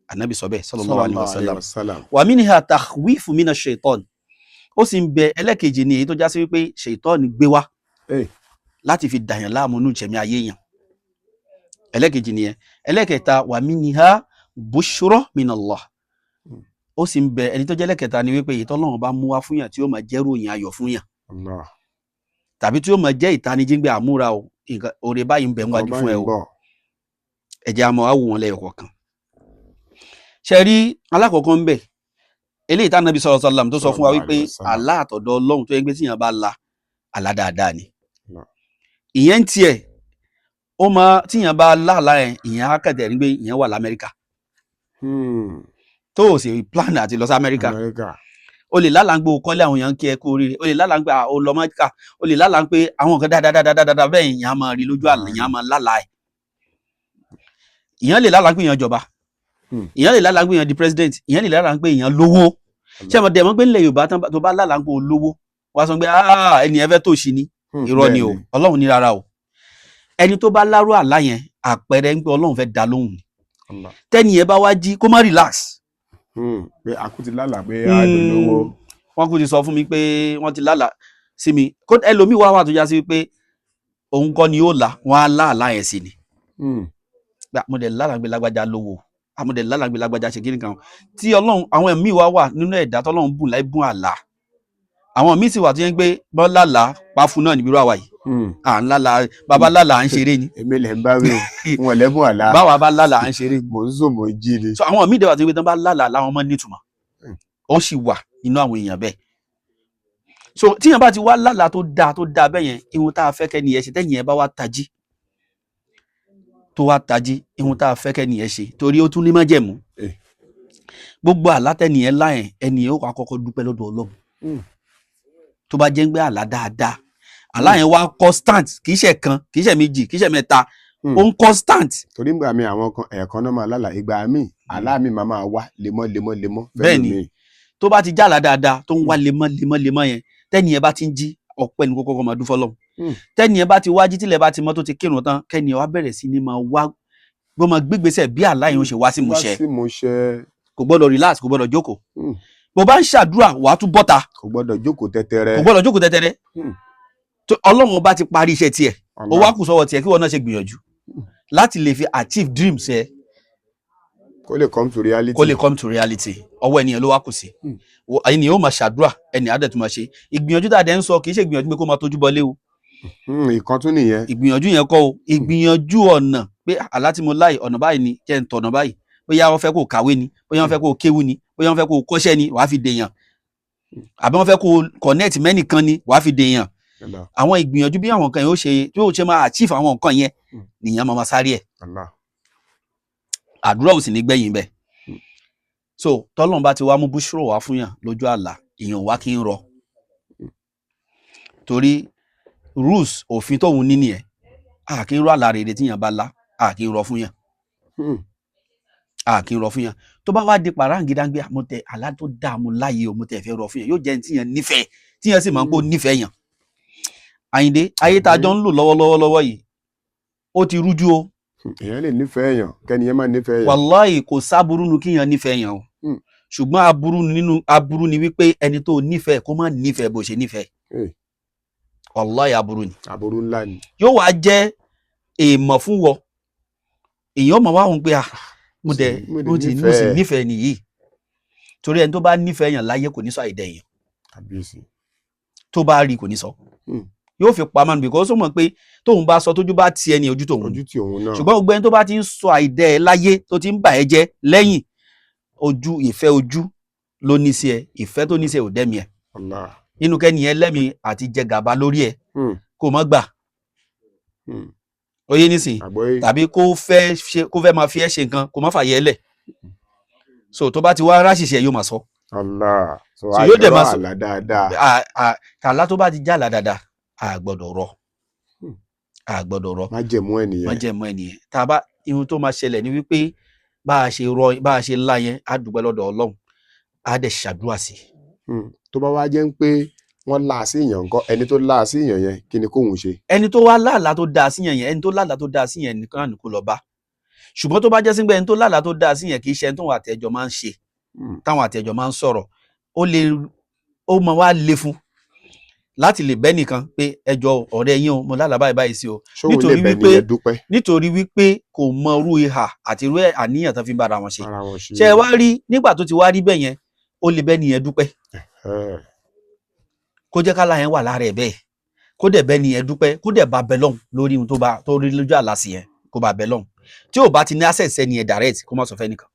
anabi sọ bẹ́ẹ̀ sallallahu alayhi wa sallam wa miniha takhwifu mina shaitan ó sì ń bẹ ẹlẹ́kejì ní èyí tó já sí wípé shaitan gbé wá láti fi dàyàn láàmú nù jẹ̀mí ayé yàn ẹlẹ́kejì nìyẹn ẹlẹ́kẹta wà minha bushra minallah ó sì ń bẹ ẹni tó jẹ́ ẹlẹ́kẹta ni wípé ìtọ́lọ́run bá mú wá fún yàn tí ó máa jẹ́ ròyìn ayọ̀ fún yàn tàbí tí ó máa jẹ́ ìtanijígbé àmúra o òrè báyìí ń bẹ wájú fún ẹ o ẹ̀jẹ̀ àmọ́ àwò wọn lẹ́yọ̀ kọ̀ọ̀kan ṣe rí alákọ̀ọ́kọ́ ń bẹ eléyìí tá nàbí sallallahu alaihi wasallam tó sọ fún wa wípé àlá àtọ̀dọ̀ Ọlọ́run tó yẹ pé tíyàn bá la àlá dáadáa ni ìyẹn tiẹ̀ ó máa tíyàn bá láàlá ẹ̀ ìyẹn á kẹ̀tẹ̀ rí pé ìyẹn wà l'Amẹ́ríkà tó o sì plan àti lọ sí Amẹ́ríkà o lè lálàá pé o kọ́lé àwọn èèyàn kí ẹ kú oríire o lè lálàá pé o lọ Mẹ́kà o lè lálàá pé àwọn nǹkan dáadáa bẹ́ẹ̀ ìyẹn á máa rí lójú àlá ìyẹn á máa lálàá ẹ̀ ìyẹn lè lálàá pé ìyẹn jọba ìyẹn lè lálàá pé ìyẹn di president ìyẹn lè lálàá pé ìyẹn lówó ṣé mo dẹ̀ mọ́ pé nílẹ̀ Yorùbá tó bá lálàá pé o lówó wọ́n á sọ pé ẹni ẹ fẹ́ tó ṣì ní irọ́ ni o ọlọ́run ní rárá o ẹni tó bá lárú àlá yẹn àpẹẹrẹ ń pé ọlọ́run fẹ́ dá lóhùn tẹ́ni yẹn bá wá jí kó má relax. pé akú ti lálàá pé àdólówó. wọ́n kú ti sọ fún mi pé wọ́n ti lálàá sí mi ẹlòmíì wá tó já sí pé òun kọ́ ni yóò là wọ́n á lá àlá yẹn sí ni. mo dẹ̀ lálàá gbé lágbájá lówó mo dẹ̀ lálàá gbé lágbájá ṣe kíni kan tí ọlọ́run àwọn ẹ̀mí wà nínú ẹ̀dá tọ́lọ́run bùn láì bùn àlá àwọn míì sì wà tó yẹn pé bọ́n lálàá pa fún náà níbi irú àwa yìí à ń lálàá bàbá lálàá à ń ṣeré ni. èmi lè ń bá rí o wọn lẹ́bùn àlá báwa bá lálàá à ń ṣeré ni. mò ń sùn mò ń jí ni. so àwọn míì dẹ̀ wà tó yẹn pé tán bá lálàá láwọn ọmọ nítumọ̀ ó sì wà nínú àwọn èèyàn bẹ́ẹ̀. so tíyẹn bá ti wá lálàá tó dáa bẹ́ẹ̀ yẹn ihun tá a fẹ́ kẹ́ nìyẹn ṣe tẹ́yìn yẹn bá wá tají tó wá tají ihun tá a fẹ́ kẹ́ nìyẹn ṣe torí ó tún ní májẹ̀mú gbogbo àlá tẹ́nìyẹn láyẹn ẹnìyẹn ó wá kọ́kọ́ dúpẹ́ lọ́dọ̀ Ọlọ́run tó bá jẹ́ ń gbé àlá dáadáa àlá yẹn wá constant kì í ṣe kan kì í ṣe méjì kì í ṣe mẹ́ta ó ń constant. torí ìgbà mi àwọn kan ẹ̀ẹ̀kan náà máa lálàá ìgbà mi àlá mi máa wá lemọ́. bẹ́ẹ̀ni tó bá ti jàlá dáadáa tó ń wá lemọ́ yẹn tẹ́nìyẹn bá ti ń jí ọpẹ́ ní kókó máa dúfọ́ lọ́hùn tẹ́nìyẹn bá ti wá jí tílẹ̀ bá ti mọ́ tó ti kírun tán kẹ́nìyẹn wá bẹ̀rẹ̀ sí ni máa wá gbọ́n máa gbégbèsè bí àlá yẹn ó ṣe wá sí ìmúṣẹ kò gbọ́dọ̀ relax kò gbọ́dọ̀ jókòó bó bá ń ṣàdúrà wàá tún bọ́ta kò gbọ́dọ̀ jókòó tẹ́tẹ́rẹ́ Ọlọ́run bá ti parí iṣẹ́ tiẹ̀ ó wá kù sọ́wọ́ tiẹ̀ kí wọ́n náà ṣe gbìyànjú láti lè fi achieve dreams ẹ kó lè come to reality ọwọ́ ènìyàn ló wá kù sí ẹni yóò máa ṣàdúrà ẹni àdẹ̀ tó máa ṣe ìgbìyànjú tá a dẹ̀ ń sọ kì í ṣe ìgbìyànjú pé kó máa tójú bọlé o ìkan tún nìyẹn ìgbìyànjú yẹn kọ́ o ìgbìyànjú ọ̀nà pé àlá tí mo láì ọ̀nà báyìí ni jẹ́ ń tọ̀nà báyìí bóyá wọ́n fẹ́ kó kàwé ni bóyá wọ́n fẹ́ kó kéwú ni bóyá wọ́n fẹ́ kó kọ́ṣẹ́ ni wàá fi dèèyàn àbí wọ́n fẹ́ kó connect mẹ́nìkan ni wàá fi dèèyàn àwọn ìgbìyànjú bí àwọn nǹkan yẹn yóò ṣe máa achieve àwọn nǹkan yẹn nìyẹn máa sáré ẹ̀ àdúrà ò sì ní gbẹ̀yìn bẹ́ẹ̀ so tọ́lọ́run bá ti wá mú búṣúrò wá fún yàn lójú àlá èèyàn wá kí ń rọ torí rules òfin tóun ní nìyẹn a kì í rọ àlá rere tíyàn bá lá a kì í rọ fún yàn a kì í rọ fún yàn tó bá wá di pàráǹgídáńgbé mo tẹ àlá tó dáa mo láyé o mo tẹ fẹ́ rọ fún yàn yóò jẹ́ tíyàn nífẹ̀ẹ́ tíyàn sì máa ń pò nífẹ̀ẹ́ yàn Àyìndé ayé tá a jọ ń lò lọ́wọ́ yìí ó ti rújú o. èèyàn lè nífẹ̀ẹ́ èèyàn kẹ́niyẹn máa nífẹ̀ẹ́ èèyàn. wàláhì kò sáburú nu kíyàn nífẹ̀ẹ́ èèyàn o ṣùgbọ́n aburú ni wípé ẹni tó nífẹ̀ẹ́ kó má nífẹ̀ẹ́ bó ṣe nífẹ̀ẹ́ wàláhì aburú ni. aburú ńlá ni. yóò wá jẹ́ èèmọ̀ fún wọ èèyàn mọ̀ wá wọn pé mo sì nífẹ̀ẹ́ nìyí torí ẹni tó bá nífẹ̀ẹ́ èèyàn láyé kò ní sọ àìdẹ èèyàn tó bá rí kò ní sọ yóò fi pamọ́ níbi kó sọ mọ̀ pé tóun bá sọ tójú bá tiẹ̀ ní ojú tòun ṣùgbọ́n gbogbo ẹni tó bá ti ń sọ àìdẹ ẹ láyé tó ti ń bà ẹ́ jẹ́ lẹ́yìn ìfẹ́ ojú ló ní sí ẹ ìfẹ́ tó ní sí ẹ ò dẹ́mi ẹ nínú kẹ́ni ẹ lẹ́mi àti jẹ gàba lórí ẹ kó má gbà ó yé nísìn tàbí kó fẹ́ máa fi ẹ́ ṣe nǹkan kó má fàyẹ ẹ lẹ̀ so tó bá ti wá ráṣìṣẹ́ yóò máa sọ so yóò dẹ̀ máa sọ àlá tó bá ti já àlá dáadáa àgbọ́dọ̀ rọ májẹ̀mú ẹnìyẹn tá a bá ihun tó máa ṣẹlẹ̀ ni wípé bá a ṣe ńlá yẹn á dúpẹ́ lọ́dọ̀ Ọlọ́run á dẹ̀ ṣàdúrà sí. tó bá wá jẹ́ ń pé wọ́n láà sí èèyàn nǹkan ẹni tó láà sí èèyàn yẹn kí ni kóhun ṣe. ẹni tó wá láàlá tó dáa sí yẹn ẹni tó láàlá tó dáa sí yẹn nìkan ni kó lọ bá ṣùgbọ́n tó bá jẹ́ sí pé ẹni tó láàlá tó dáa sí yẹn kì í ṣe ẹni táwọn àtẹ̀jọ́ máa ń ṣe táwọn àtẹ̀jọ́ máa ń sọ̀rọ̀ ó máa wá le fún láti lè bẹ́ nìkan pé ẹjọ́ ọ̀rẹ́ yín o mo lálàá báyìí sí o nítorí wípé kò mọ irú ìhà àti irú àníyàn tó fi ń bára wọn ṣe ṣe ẹ wá rí nígbà tó ti wá rí bẹ́ẹ̀ yẹn ó lè bẹ́ nìyẹn dúpẹ́ kó jẹ́ kálá yẹn wà lára ẹ̀ bẹ́ẹ̀ kó dẹ̀ bẹ́ nìyẹn dúpẹ́ kó dẹ̀ bá bẹ lọ́hùn lórí ohun tó rí lójú àlá sí yẹn kó bá bẹ lọ́hùn tí ò bá ti ní access ẹni yẹn direct kó má sọ fẹ́ nìkan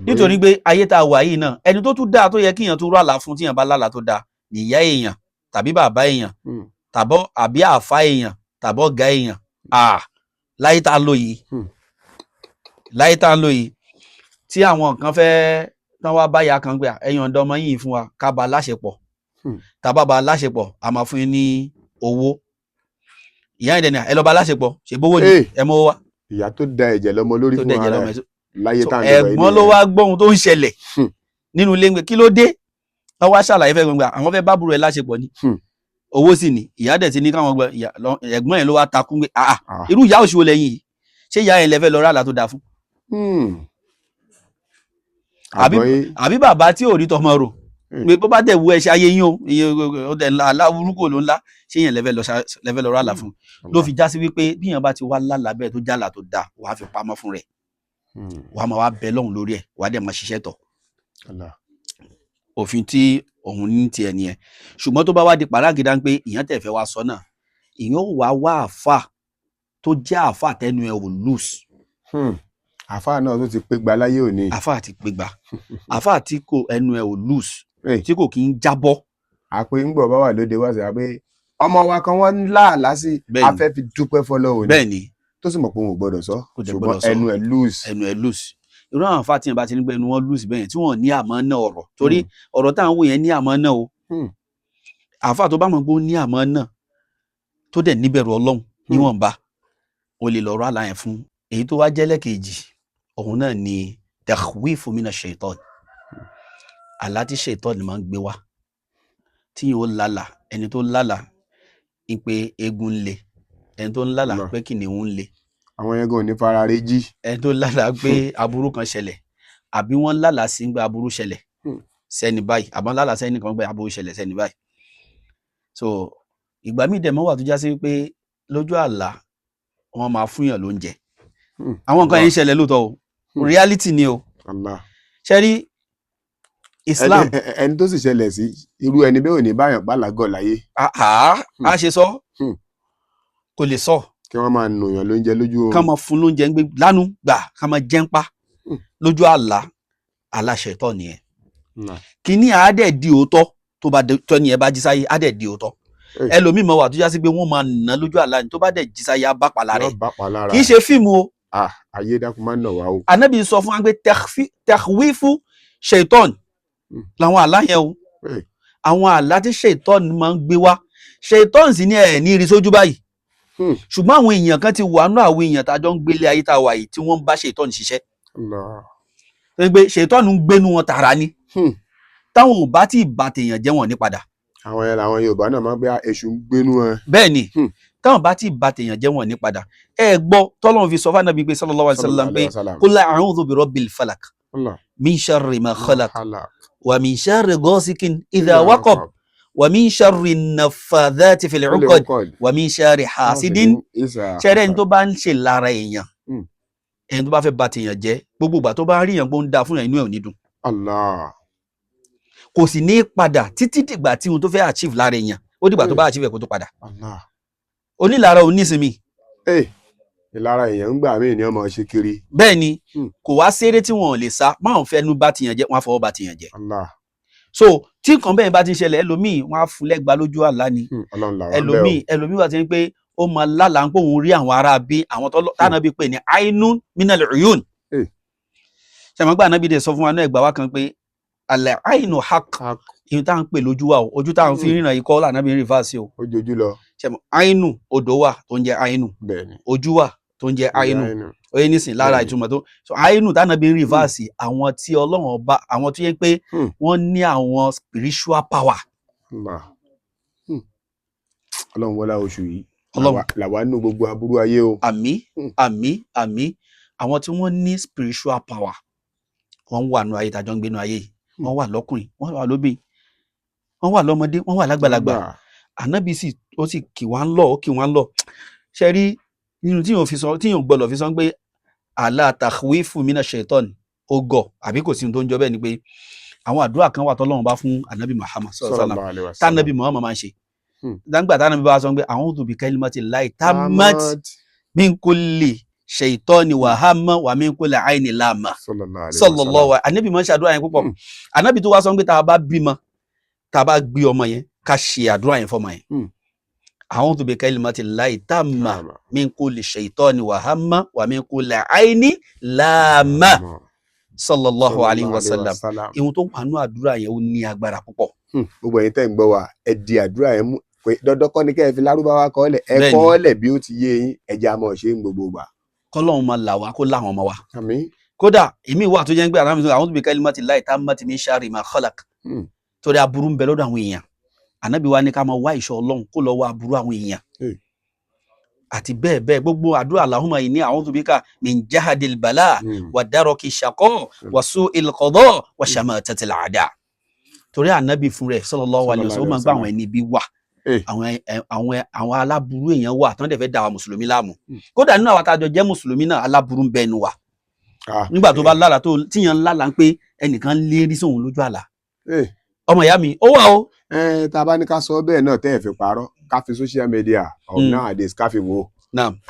nítorí pé ayé tá a wà yìí náà ẹni tó tún dáa tó yẹ kíyàn tún rọ àlá fún tíyàn bá lálàá tó dáa nìyá èèyàn tàbí bàbá èèyàn tàbọ̀ àbí àfa èèyàn tàbọ̀ ọ̀gá èèyàn láyé tá a lò yìí tí àwọn kan fẹ́ tán wá báyà kan gbé ẹ̀yàn ọ̀dọ́ ọmọ yìí fún wa ká bá láṣepọ̀ tàbá bá láṣepọ̀ a máa fún yín ní owó ìyá ìdẹ̀nà ẹ lọ bá láṣepọ̀ ṣe bówó ni ẹ mọ́ wá. ìyá tó da ẹ̀jẹ̀ lọ́mọ lórí fún ara ẹ̀ láyé tá à ń lọ ẹ̀gbọ́n ló wá gbóhun tó ń ṣẹlẹ̀ nínú ilé ń gbé kí ló dé wọ́n wá ṣàlàyé fẹ́ gbọ̀ngbà àwọn fẹ́ bábúrò ẹ̀ láṣepọ̀ ni owó sì ni ìyá dẹ̀ ti ní káwọn ẹ̀gbọ́n yẹn ló wá takú pé irú ìyá òṣìwò lẹ́yìn yìí ṣé ìyá yẹn lẹ́fẹ́ lọ rà látó dáa fún. àbí bàbá tí ò rí tọmọ rò pé bó bá dẹ̀ wú ẹṣẹ ayé yín o dẹ̀ aláwùrúkọ ló ńlá ṣé yẹn lẹ́fẹ́ lọ rà là fún ló fi já sí wípé bí yẹn bá ti wá lálàá bẹ́ẹ̀ tó jálà tó dáa wàá fi pamọ́ fún rẹ̀ wàá máa wá bẹ lọ́hùn lórí ẹ̀ wàá dẹ̀ máa ṣiṣẹ́ tọ̀ òfin tí òun ní tiẹ̀ nìyẹn ṣùgbọ́n tó bá wá di pàrágídá pé ìyẹn tẹ̀ fẹ́ wá sọ náà ìyẹn ò wá àfà tó jẹ́ àfà tẹnu ẹ̀ ò loose. àfà náà tó ti pé gba láyé òní. àfà ti pé gba àfà tí kò ẹnu ẹ̀ ò loose tí kò kí ń jábọ́. àpè ń gbọ̀ bá wà lóde wá sí pé ọmọ wa kan wọ́n ń láàlá sí afẹ́ fi dúpẹ́ fọlọ́wọ́ ni. bẹ́ẹ̀ni tó sì mọ̀ pé òun ò gbọ́dọ̀ sọ ṣùgbọ́n ẹnu ẹ̀ loose. ẹnu ẹ̀ loose irú àwọn àfáà tí yẹn bá ti ní pé ẹnu wọn loose bẹ́ẹ̀ tí wọ́n ní àmọ́ náà ọ̀rọ̀ torí ọ̀rọ̀ táwọn wò yẹn ní àmọ́ náà o àfáà tó bá mọ̀ pé ó ní àmọ́ náà tó dẹ̀ níbẹ̀rù ọlọ́run níwọ̀nba o lè lọ́rọ̀ àlàyé fún èyí tó wá jẹ́ lẹ́kẹ̀ẹ́jì òun náà ni takhwifu mina shaitan àlá tí shaitan máa ń gbé wá tí yóò lálà ẹni tó lálà ń pé eégún ń le ẹni tó ń lálà pé kìnìún ń le àwọn yẹn gan ò ní fara rẹ jí. ẹni tó lálàá pé aburú kan ṣẹlẹ̀ àbí wọ́n lálàá sí pé aburú ṣẹlẹ̀ sẹ́ni báyìí àbọ̀ lálàá sẹ́ni kan pé aburú ṣẹlẹ̀ sẹ́ni báyìí. so ìgbà míì dẹ̀ mọ́ wà tó já sí pé lójú àlá wọ́n máa fún yàn lóúnjẹ. àwọn nǹkan yẹn ń ṣẹlẹ̀ lóòótọ́ o reality ni o. ṣe rí Islam. ẹni tó sì ṣẹlẹ̀ sí irú ẹni bẹ́ẹ̀ ò ní báyàn bálàgọ̀ láyé. a ṣe sọ kò lè sọ. Kí wọ́n máa nùyàn lóúnjẹ lójú oorun. Ká máa fún lóúnjẹ ń gbé lánú gbà ká máa jẹun pa lójú àlá aláṣẹtọ nìyẹn. Kíní àádẹ́ di òótọ́ tó bá tọ́ni ẹ bá jí sáyé àádẹ́ di òótọ́. Ẹlòmíì mọ̀ wà tó já sí pé wọ́n máa nà lójú àlá ni tó bá dẹ̀ jí sáyé á bá pàlà rẹ̀. Kì í ṣe fíìmù o. Ayé dákun máa ń nà wá o. Ànábì sọ fún wa pé takhwifu ṣèitọ́n làwọn àlá yẹn o. Àwọn àlá tí ṣèitọ́n máa ń gbé wá ṣèitọ́n sì ní ẹ̀ ní rí sójú báyìí. Ṣùgbọ́n àwọn èèyàn kan ti wà nú àwọn èèyàn tájọ́ ń gbélé ayé tá a wà yìí tí wọ́n ń bá ṣèitọ́n ṣiṣẹ́. Pé ṣèitọ́n ń gbénu wọn tààrà ni. Táwọn ò bá tí ì bá tèèyàn jẹ́ wọn ní padà. Àwọn yẹn làwọn Yorùbá náà máa ń gbé èṣù ń gbénu wọn. Bẹ́ẹ̀ ni táwọn bá tí ì bá tèèyàn jẹ́ wọn ní padà. Ẹ gbọ́ tọ́lọ́run fi sọ fún Ànábì pé sallallahu alaihi wasallam pé qul a'udhu bi rabbil falaq min sharri ma khalaq wa min sharri ghasikin idha waqab wa min sharri naffadhati fil 'uqad wa min sharri hasidin. Ṣẹ́rẹ́ ní tó bá ń ṣe lára èèyàn ẹni tó bá fẹ́ bà tèèyàn jẹ́ gbogbo ìgbà tó bá rí èèyàn pé ó ń da fún èèyàn inú ẹ̀ ò ní dùn. Kò sì ní padà títí dìgbà tí ohun tó fẹ́ achieve lára èèyàn ó dìgbà tó bá achieve ẹ̀ kó tó padà. Onílára onísinmi. Ìlara èèyàn ń gbà mí ní ọmọ ṣe kiri. Bẹ́ẹ̀ ni kò wá séré tí wọn ò lè sá máa ń fẹnu bá tèèyàn jẹ́ wọn á fọwọ́ bá tèèyàn jẹ́. So tí nǹkan bẹ́ẹ̀ bá ti ń ṣẹlẹ̀ ẹlòmíì wọn á fún lẹ́gba lójú àlá ni ẹlòmíì wà tí ń pé ó máa lálàá ń pé òun rí àwọn ará bí àwọn tánà bí pé ní ainun minal uyun. Ṣàmọ́gbà Ànábì dẹ̀ sọ fún wa náà ẹgbàá wa kan pé alẹ́ ainu haq ìyẹn tá à ń pè lójú wa o ojú tá à ń fi ríran ikọ́ l'Ànábì ń rìfáàsì o. Ojú lọ. Ṣàmọ́ ainu odò wà tó ń jẹ ainu ojú wà tó ń jẹ ainu oye nísìn lára ìtumọ̀ tó so ainu t'Ànábì ń rìfáàsì àwọn tí Ọlọ́run ọba àwọn tó yẹ pé wọ́n ní àwọn spiritual power. Ọlọ́run wọlá oṣù yìí làwa nù gbogbo aburú ayé o. Àmín àmín àmín àwọn tí wọ́n ní spiritual power wọ́n wà nù ayé tàjọ́ ń gbénu ayé yìí wọ́n wà lọ́kùnrin wọ́n wà lóbìn wọ́n wà lọ́mọdé wọ́n wà lágbàlagbà. Ànábì sì ó sì kì wá ń lọ ó kì wá ń lọ ṣe rí nínú tí yóò gbọ́dọ̀ fi sọ pé àlá takhwifu mina shaitan ó gọ̀ àbí kò sí ohun tó ń jọ bẹ́ẹ̀ ni pé àwọn àdúrà kan wà tọ́lọ́run bá fún Ànábì Muhammad sallallahu alaihi wasallam tánàbì Muhammad máa ń ṣe dáńgbà tánàbì bá sọ pé a'udhu bi kalimati llahi tammat min kulli shaitani wa hamma wa min kulli aini lama sallallahu Ànábì máa ń ṣe àdúrà yẹn púpọ̀. Ànábì tó wá sọ pé tá a bá bímọ tá a bá gbé ọmọ yẹn ká ṣe àdúrà yẹn fọmọ yẹn a'udhu bi kalimati llahi tamma min kulli shaitani wa hamma wa min kulli aini lama sallallahu alayhi wa sallam. Ìhun tó wà nú àdúrà yẹn ó ní agbára púpọ̀. Gbogbo ẹ̀yin tẹ́ ń gbọ́ wa ẹ di àdúrà yẹn mú pé dandan kọ́ ni kẹ́ ẹ fi lárúbáwá kọ́lẹ̀ ẹ kọ́lẹ̀ bí ó ti yé yín ẹja mọ̀ ṣe ń gbogbo gbà. Kọ́lọ́run máa là wá kó láwọn ọmọ wa. Àmín. Kódà èmi wà tó jẹ́ ń gbé a'udhu bi kalimati llahi tammati min sharri ma khalaq torí aburú ń bẹ lọ́dọ̀ àwọn èèyàn ànábì wa ní ká máa wá ìṣọ́ Ọlọ́run kó lọ wá aburú àwọn èèyàn àti bẹ́ẹ̀ bẹ́ẹ̀ gbogbo àdúrà Allahumma inni a'udhu bika min jahadil bala wa daraki shaqa wa su'il qada wa shamatatil a'da torí ànábì fún rẹ̀ sallallahu alaihi wasallam ó máa ń gbà àwọn ẹni bí wà àwọn aláburú èèyàn wà tán dẹ̀ fẹ́ dá wa mùsùlùmí láàmú kódà nínú àwọn àtàjọ jẹ́ mùsùlùmí náà aláburú ń bẹnu wa nígbà tó bá lára tó tíyan lára ń pé ẹnìkan lérí sóhun lójú àlá ọmọ ìyá mi ó wà ó. tá a bá ní ká sọ bẹ́ẹ̀ náà tẹ́ ẹ̀ fi parọ́ ká fi social media of nowadays ká fi wò ó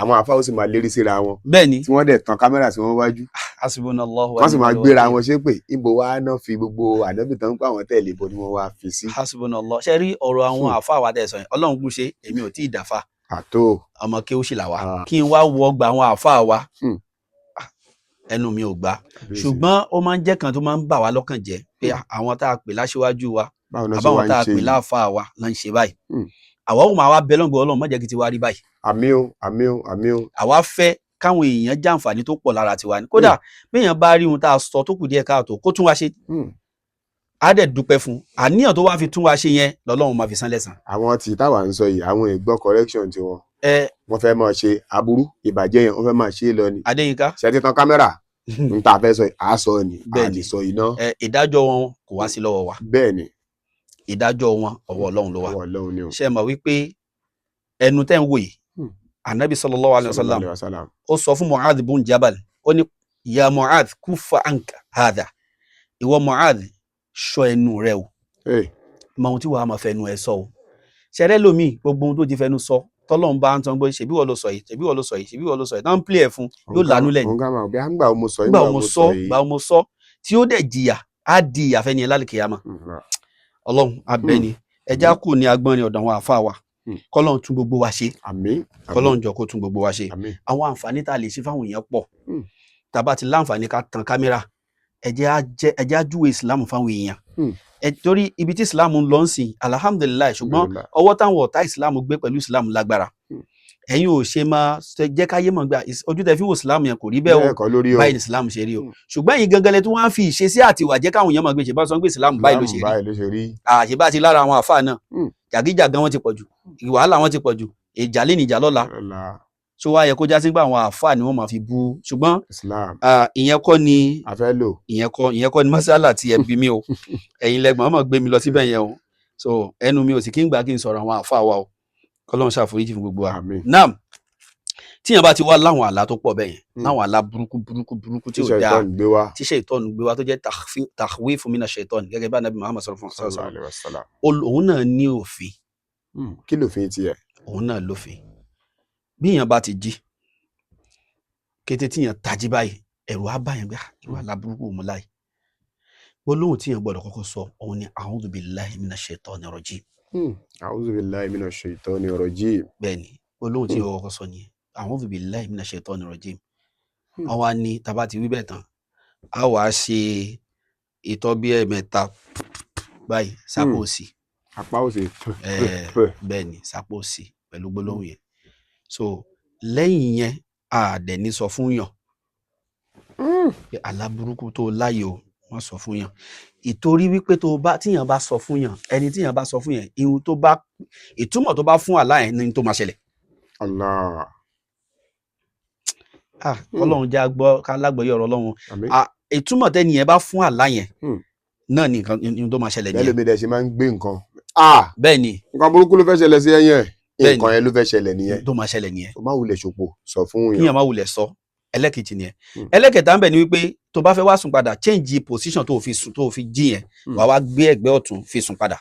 àwọn àfáà ó sì máa lérí síra wọn bẹ́ẹ̀ni tí wọ́n dẹ̀ tan kámẹ́rà sí wọn wájú hasbunallahu wọ́n sì máa gbéra wọn ṣépè ibo wa náà fi gbogbo ànábì tán ń pa àwọn tẹ̀lé ibo ni wọ́n wá fi sí. hasbunallahu ṣe rí ọ̀rọ̀ àwọn àfáà wa tẹ̀ sọ yẹn Ọlọ́run kú ṣe èmi ò tí ì dáfà àtó ọmọ kí ó sì là wá kí n wá wọ gba àwọn àfáà wa ẹnu mi ò gbà ṣùgbọ́n ó máa ń jẹ́ kan tó máa ń bà wá lọ́kàn jẹ́ pé àwọn tá a pè láṣíwájú wa àbáwọn tá a pè láàfáà wa ló ń ṣe báyìí àwa ò máa wá bẹ lọ́ngbọ̀n Ọlọ́run má jẹ́ kí ti wá rí báyìí. àmín o àmín o àmín o. àwa fẹ́ káwọn èèyàn jàǹfààní tó pọ̀ lára tiwa ni kódà béèyàn bá rí ohun tá a sọ tó kù díẹ̀ káàtó kó tún wá ṣe á dẹ̀ dúpẹ́ fún àníyàn tó wá fi tún wá ṣe yẹn lọ́lọ́run máa fi san lẹ́san. àwọn tí táwa ń sọ yìí àwọn ìgbọ́ correction tiwọn wọ́n fẹ́ máa ṣe aburú ìbàjẹ́ yẹn wọ́n fẹ́ máa ṣe é lọ ni. Adéyínká ṣe ti tan kámẹ́rà n ta fẹ́ sọ à sọ ni a lè sọ iná. ìdájọ́ wọn kò wá sí lọ́wọ́ wa. bẹ́ẹ̀ ni. ìdájọ́ wọn ọwọ́ Ọlọ́run ló wà. ọwọ́ Ọlọ́run ni o. ṣe mọ̀ wípé ẹnu tẹ́ ń wò yìí anabi sallallahu alayhi wa sallam ó sọ fún Mu'adh bun Jabal ó ní ya Mu'adh kufa anka hadha ìwọ Mu'adh ṣọ́ ẹnu rẹ o mọ ohun tí wàá máa fẹnu ẹ sọ o ṣẹrẹ lómi gbogbo ohun tó ti fẹnu sọ tọ́lọ́run bá ń tán gbé ṣebí wọ́n ló sọ yìí ṣebí wọ́n ló sọ yìí ṣebí wọ́n ló sọ yìí tán ń plé ẹ̀ fún yóò lánú lẹ́yìn gbà mo sọ tí ó dẹ̀ jìyà á di ìyàfẹ́ni ẹ̀ lálùkìyàmà Ọlọ́run abẹ́ni ẹja kù ní agbọ́nrin ọ̀dọ̀ àwọn àfa wa kọ́lọ́run tún gbogbo wa ṣe kọ́lọ́run jọ kó tún gbogbo wa ṣe àwọn àǹfààní tá a lè ṣe fáwọn èèyàn pọ̀ tá a bá ti láǹfààní ká tan kámẹ́rà ẹjẹ́ ajúwe Islam fáwọn èèyàn torí ibi tí Islam ń lọ sìn alhamdulilayi ṣùgbọ́n ọwọ́ táwọn ọ̀tá Islam gbé pẹ̀lú Islam lágbára ẹ̀yin ò ṣe máa jẹ́ káyé mọ̀ gbà ojú tẹ fi wo Islam yẹn kò rí bẹ́ẹ̀ o báyìí ní Islam ṣe rí o ṣùgbọ́n ẹ̀yin gangan lẹ tí wọ́n á fi ìṣesí àtiwà jẹ́ káwọn èèyàn máa gbé ṣe bá sọ pé Islam báyìí ló ṣe rí àṣebá ti lára àwọn àfáà náà jàgíjàgan wọn ti pọ̀jù wàhálà wọn ti pọ̀jù ìjà lé níjà lọ́la so wá yẹ kó já sí pé àwọn àfáà ni wọ́n máa fi bú ṣùgbọ́n ìyẹn kọ́ ni ìyẹn kọ́ ni masala ti ẹ bí mi o ẹ̀yin lẹ́gbọ̀n ọmọ gbé mi lọ síbẹ̀ yẹn o so ẹnu mi ò sì kí ń gbà kí n sọ̀rọ̀ àwọn àfáà wa o kọ́lọ́run ṣàforíjì fún gbogbo wa náà tíyẹn bá ti wá láwọn àlá tó pọ̀ bẹ́ẹ̀ yẹn láwọn àlá burúkú tí ò dáa tí ṣètọ́nù gbé wa tó jẹ́ takhwifu mina ṣètọ́nù gẹ́gẹ́ bá nàbí Muhammad sallallahu alaihi wasallam òun náà ní òfin. kí lófin tiẹ̀. òun náà lófin bí èèyàn bá ti jí kété tíyẹn tají báyìí ẹ̀rù á bá yẹn gbé ìwà àlá burúkú òun láì gbólóhùn tíyẹn gbọ́dọ̀ kọ́kọ́ sọ òun ni a'udhu billahi minash shaitani rajim. a'udhu billahi minash shaitani rajim. bẹ́ẹ̀ni gbólóhùn tíyẹn kọ́kọ́ sọ nìyẹn a'udhu billahi minash shaitani rajim. wọ́n wá ní tá bá ti wí bẹ́ẹ̀ tán a wà á ṣe ìtọ́ bí ẹ̀mẹ́ta báyìí sápò òsì. apá òsì. bẹ́ẹ̀ni sápò òsì pẹ̀lú gbólóhùn yẹn so lẹ́yìn yẹn a dẹ̀ ní sọ fún yàn pé àlá burúkú tó láyè o wọ́n sọ fún yàn ìtorí wípé tíyàn bá sọ fún yàn ẹni tíyàn bá sọ fún yàn ihun tó bá ìtumọ̀ tó bá fún àlá yẹn ní tó máa ṣẹlẹ̀. Allah. Ọlọ́run já gbọ́ ká lágbọ́yé ọ̀rọ̀ Ọlọ́run ìtumọ̀ tẹ́ni yẹn bá fún àlá yẹn náà ní nǹkan tó máa ṣẹlẹ̀ nìyẹn. bẹ́ẹ̀ ló mi dẹ̀ ṣe máa ń gbé nǹkan. bẹ́ẹ̀ ni nǹkan burúkú ló fẹ́ ṣẹlẹ̀ sí ẹyẹ nǹkan yẹn ló fẹ́ ṣẹlẹ̀ nìyẹn. tó máa ṣẹlẹ̀ nìyẹn. o má wulẹ̀ ṣòpò sọ fún yàn. kíyàn má wulẹ̀ sọ ẹlẹ́kejì nìyẹn. ẹlẹ́kẹta ń bẹ̀ ni wípé tó bá fẹ́ wá sùn padà change position tó fi jí yẹn wà wá gbé ẹ̀gbẹ́ ọ̀tún fi sùn padà.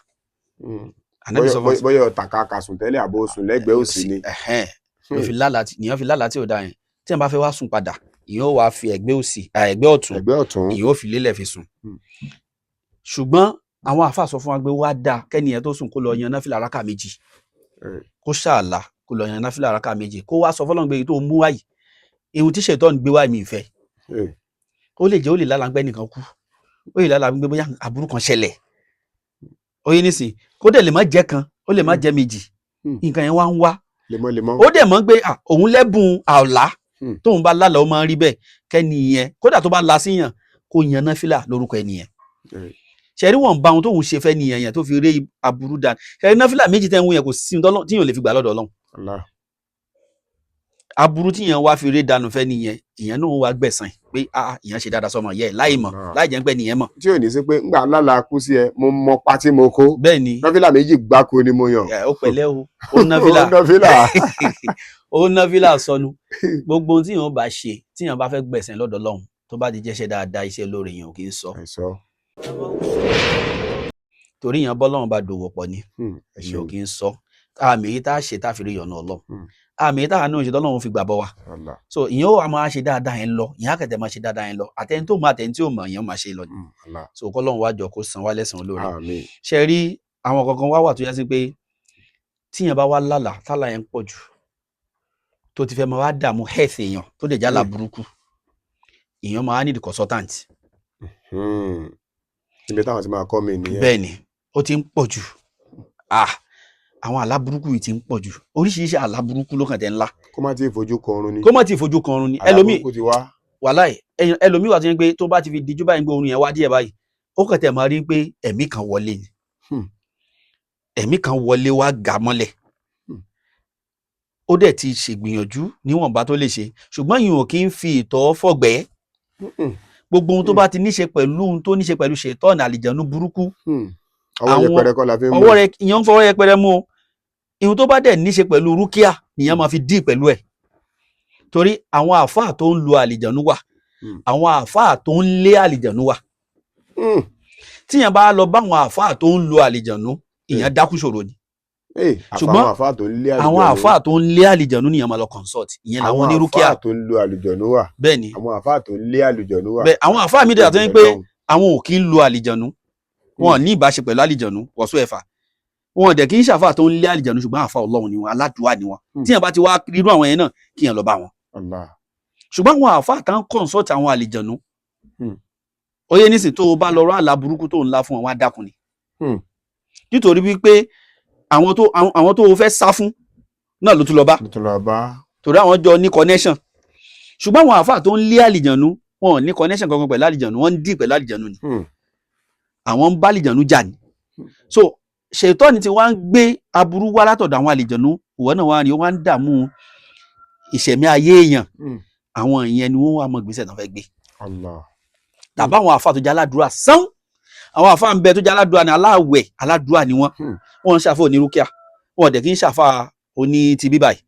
bóyá ọ̀tàkà sùn tẹ́lẹ̀ àbò sùn lẹ́gbẹ̀ẹ́ òsì ni. nìyẹn fi lálàá tí ò dáa yẹn tí wọn bá fẹ́ wá sùn padà ìyẹn wàá fi ẹ̀gbẹ́ ọ̀tún ìyẹn fi lélẹ̀ fi sùn. ṣùgbọ́n àwọn àáfàá sọ fún wa pé wá dáa kẹ́niyẹn tó sùn kó lọ yan náfìlà rákà méjì kó ṣàlà kó lọ yan náfìlà rákà méjì kó wá sọ fọlọ́n pé tó mú wáyìí ihun tí ṣètọ́nù gbé wáyìí mi ìfẹ́ ó lè jẹ́ ó lè lálàá nìkan kú ó lè lálàá gbé bóyá aburú kan ṣẹlẹ̀ ó yé nísìn kó dẹ̀ lè má jẹ́ kan ó lè má jẹ́ méjì nǹkan yẹn wá ń wá ó dẹ̀ mọ̀ pé òun lẹ́bùn àlá tóun bá lálàá ó máa ń rí bẹ́ẹ̀ kẹ́ni yẹn kódà tó bá la síyàn kó yan náfìlà lórúkọ ẹni yẹn ṣẹ̀rí wọn bá ohun tóun ṣe fẹ́ nìyẹn yẹn tó fi rí aburú dání ṣẹ̀rí náfìlà méjì tẹ́ ń wú yẹn kò sí tí yóò lè fi gbà lọ́dọ̀ Ọlọ́run aburú tí yẹn wá fi rí dànù fẹ́ nìyẹn ìyẹn náà wá gbẹ̀san pé ìyẹn ṣe dáadáa sọmọ yẹ láì mọ̀ láì jẹ́ ń pẹ́ nìyẹn mọ̀. tí ò ní sí pé ńgbà lálàá kú sí ẹ mo mọ pátí mo kó bẹ́ẹ̀ ni náfìlà méjì gbáko ni mo yàn. ó pẹ̀lẹ́ o ó náfìlà sọnù gbogbo ohun tí yẹn bá ṣe tí yẹn bá fẹ́ gbẹ̀san lọ́dọ̀ Ọlọ́run tó bá ti jẹ́ṣẹ́ dáadáa iṣẹ́ lóore yẹn ò kì í sọ. torí yẹn bọ́lọ́run bá dòwò pọ̀ ni èyàn ò kì í sọ àmì yìí tá a ṣe tá a fi rí yọ̀nà Ọlọ́run àmì yìí tá a náà ṣe tọ́lọ́run fi gbà bọ́ wa so ìyẹn ó máa ṣe dáadáa yẹn lọ ìyẹn àkẹ́tẹ̀ máa ṣe dáadáa yẹn lọ àtẹni tó mọ àtẹni tí ò mọ ìyẹn máa ṣe lọ ni so kọ́lọ́run wá jọ kó san wá lẹ́san olóore ṣe rí àwọn kankan wá wà tó yẹ sí pé tíyẹn bá wá lálàá tálà yẹn pọ̀ jù tó ti fẹ́ máa wá dààmú health èèyàn tó lè jálà burúkú èèyàn máa need consultant. ibi táwọn ti máa kọ́ mi nìyẹn. bẹ́ẹ̀ ni ó ti ń pọ̀ jù àwọn àlá burúkú yìí ti ń pọ̀ jù oríṣiríṣi àlá burúkú ló kàn tẹ́ ńlá. kó má tí ì fojú kan oorun ni. ẹlòmíì wàláì ẹlòmíì wà tó yẹn pé tó bá ti fi dijú báyìí gbé oorun yẹn wá díẹ̀ báyìí ó kàn tẹ́ máa rí pé ẹ̀mí kan wọlé ni ẹ̀mí kan wọlé wá gà mọ́lẹ̀ ó dẹ̀ ti ṣègbìyànjú níwọ̀nba tó lè ṣe ṣùgbọ́n yìí ò kí ń fi ìtọ́ fọ̀gbẹ́ gbogbo ohun tó bá ti níṣe pẹ̀lú ohun tó níṣe pẹ̀lú ṣètọ́ọ̀nù àlìjànú burúkú ọwọ́ yẹpẹrẹ kọ́ la fi ń mú ọwọ́ rẹ ìyẹn ń fọwọ́ yẹpẹrẹ mú o ihun tó bá dẹ̀ níṣe pẹ̀lú rúkíà nìyẹn máa fi dí pẹ̀lú ẹ̀ torí àwọn àáfàá tó ń lo àlìjànú wà àwọn àáfàá tó ń lé àlìjànú wà tíyẹn bá lọ bá àwọn àáfàá tó ń lo àlìjànú ìyẹn dákú ṣòro ni ṣùgbọ́n àwọn àáfàá tó ń lé àlìjànú nìyẹn máa lọ consult ìyẹn làwọn onírúkíà tó ń lo àlìjànú wà bẹ́ẹ̀ ni àwọn àáfàá tó ń lé àlìjànú wà bẹ́ẹ̀ àwọn àáfàá mi dẹ̀ àtọ́ yín pé àwọn ò kí ń lo àlìjànú wọn ní ìbáṣe pẹ̀lú àlìjànú wọ̀só ẹ̀fà wọn dẹ̀ kí ń ṣàfà tó ń lé àlìjànú ṣùgbọ́n àfà Ọlọ́run ni wọn aládùúwà ni wọn tíyẹn bá ti wá irú àwọn yẹn náà kí yẹn lọ bá wọn ṣùgbọ́n àwọn àfà tá ń consult àwọn àlìjànú oyè nísìn tó o bá lọ rọ àlá burúkú tó ń lá fún wọn wá dákun ni nítorí wípé àwọn tó o fẹ́ sá fún náà ló tún lọ bá torí àwọn jọ ní connection ṣùgbọ́n àwọn àfà tó ń lé àlìjànú wọn ò ní connection kankan pẹ̀lú àlìjànú wọn ń dì pẹ̀lú àlìjànú ni àwọn ń bá àlìjànú jà ní so ṣètọ́ni tí wọ́n ń gbé aburú wá látọ̀dọ̀ àwọn àlìjànú ìwọ náà wá rí wọ́n ń dààmú ìṣẹ̀mí ayé èèyàn àwọn ìyẹn ni wọ́n wá mọ ìgbésẹ̀ tó fẹ́ gbé tàbá àwọn àfa tó jẹ́ aládùúrà sán àwọn àfa ń bẹ tó jẹ́ aládùúrà ní aláwẹ̀ aládùúrà ni wọ́n ń ṣàfà onírúkíà wọ́n dẹ̀ kí ń ṣàfà oní ti bíbáyìí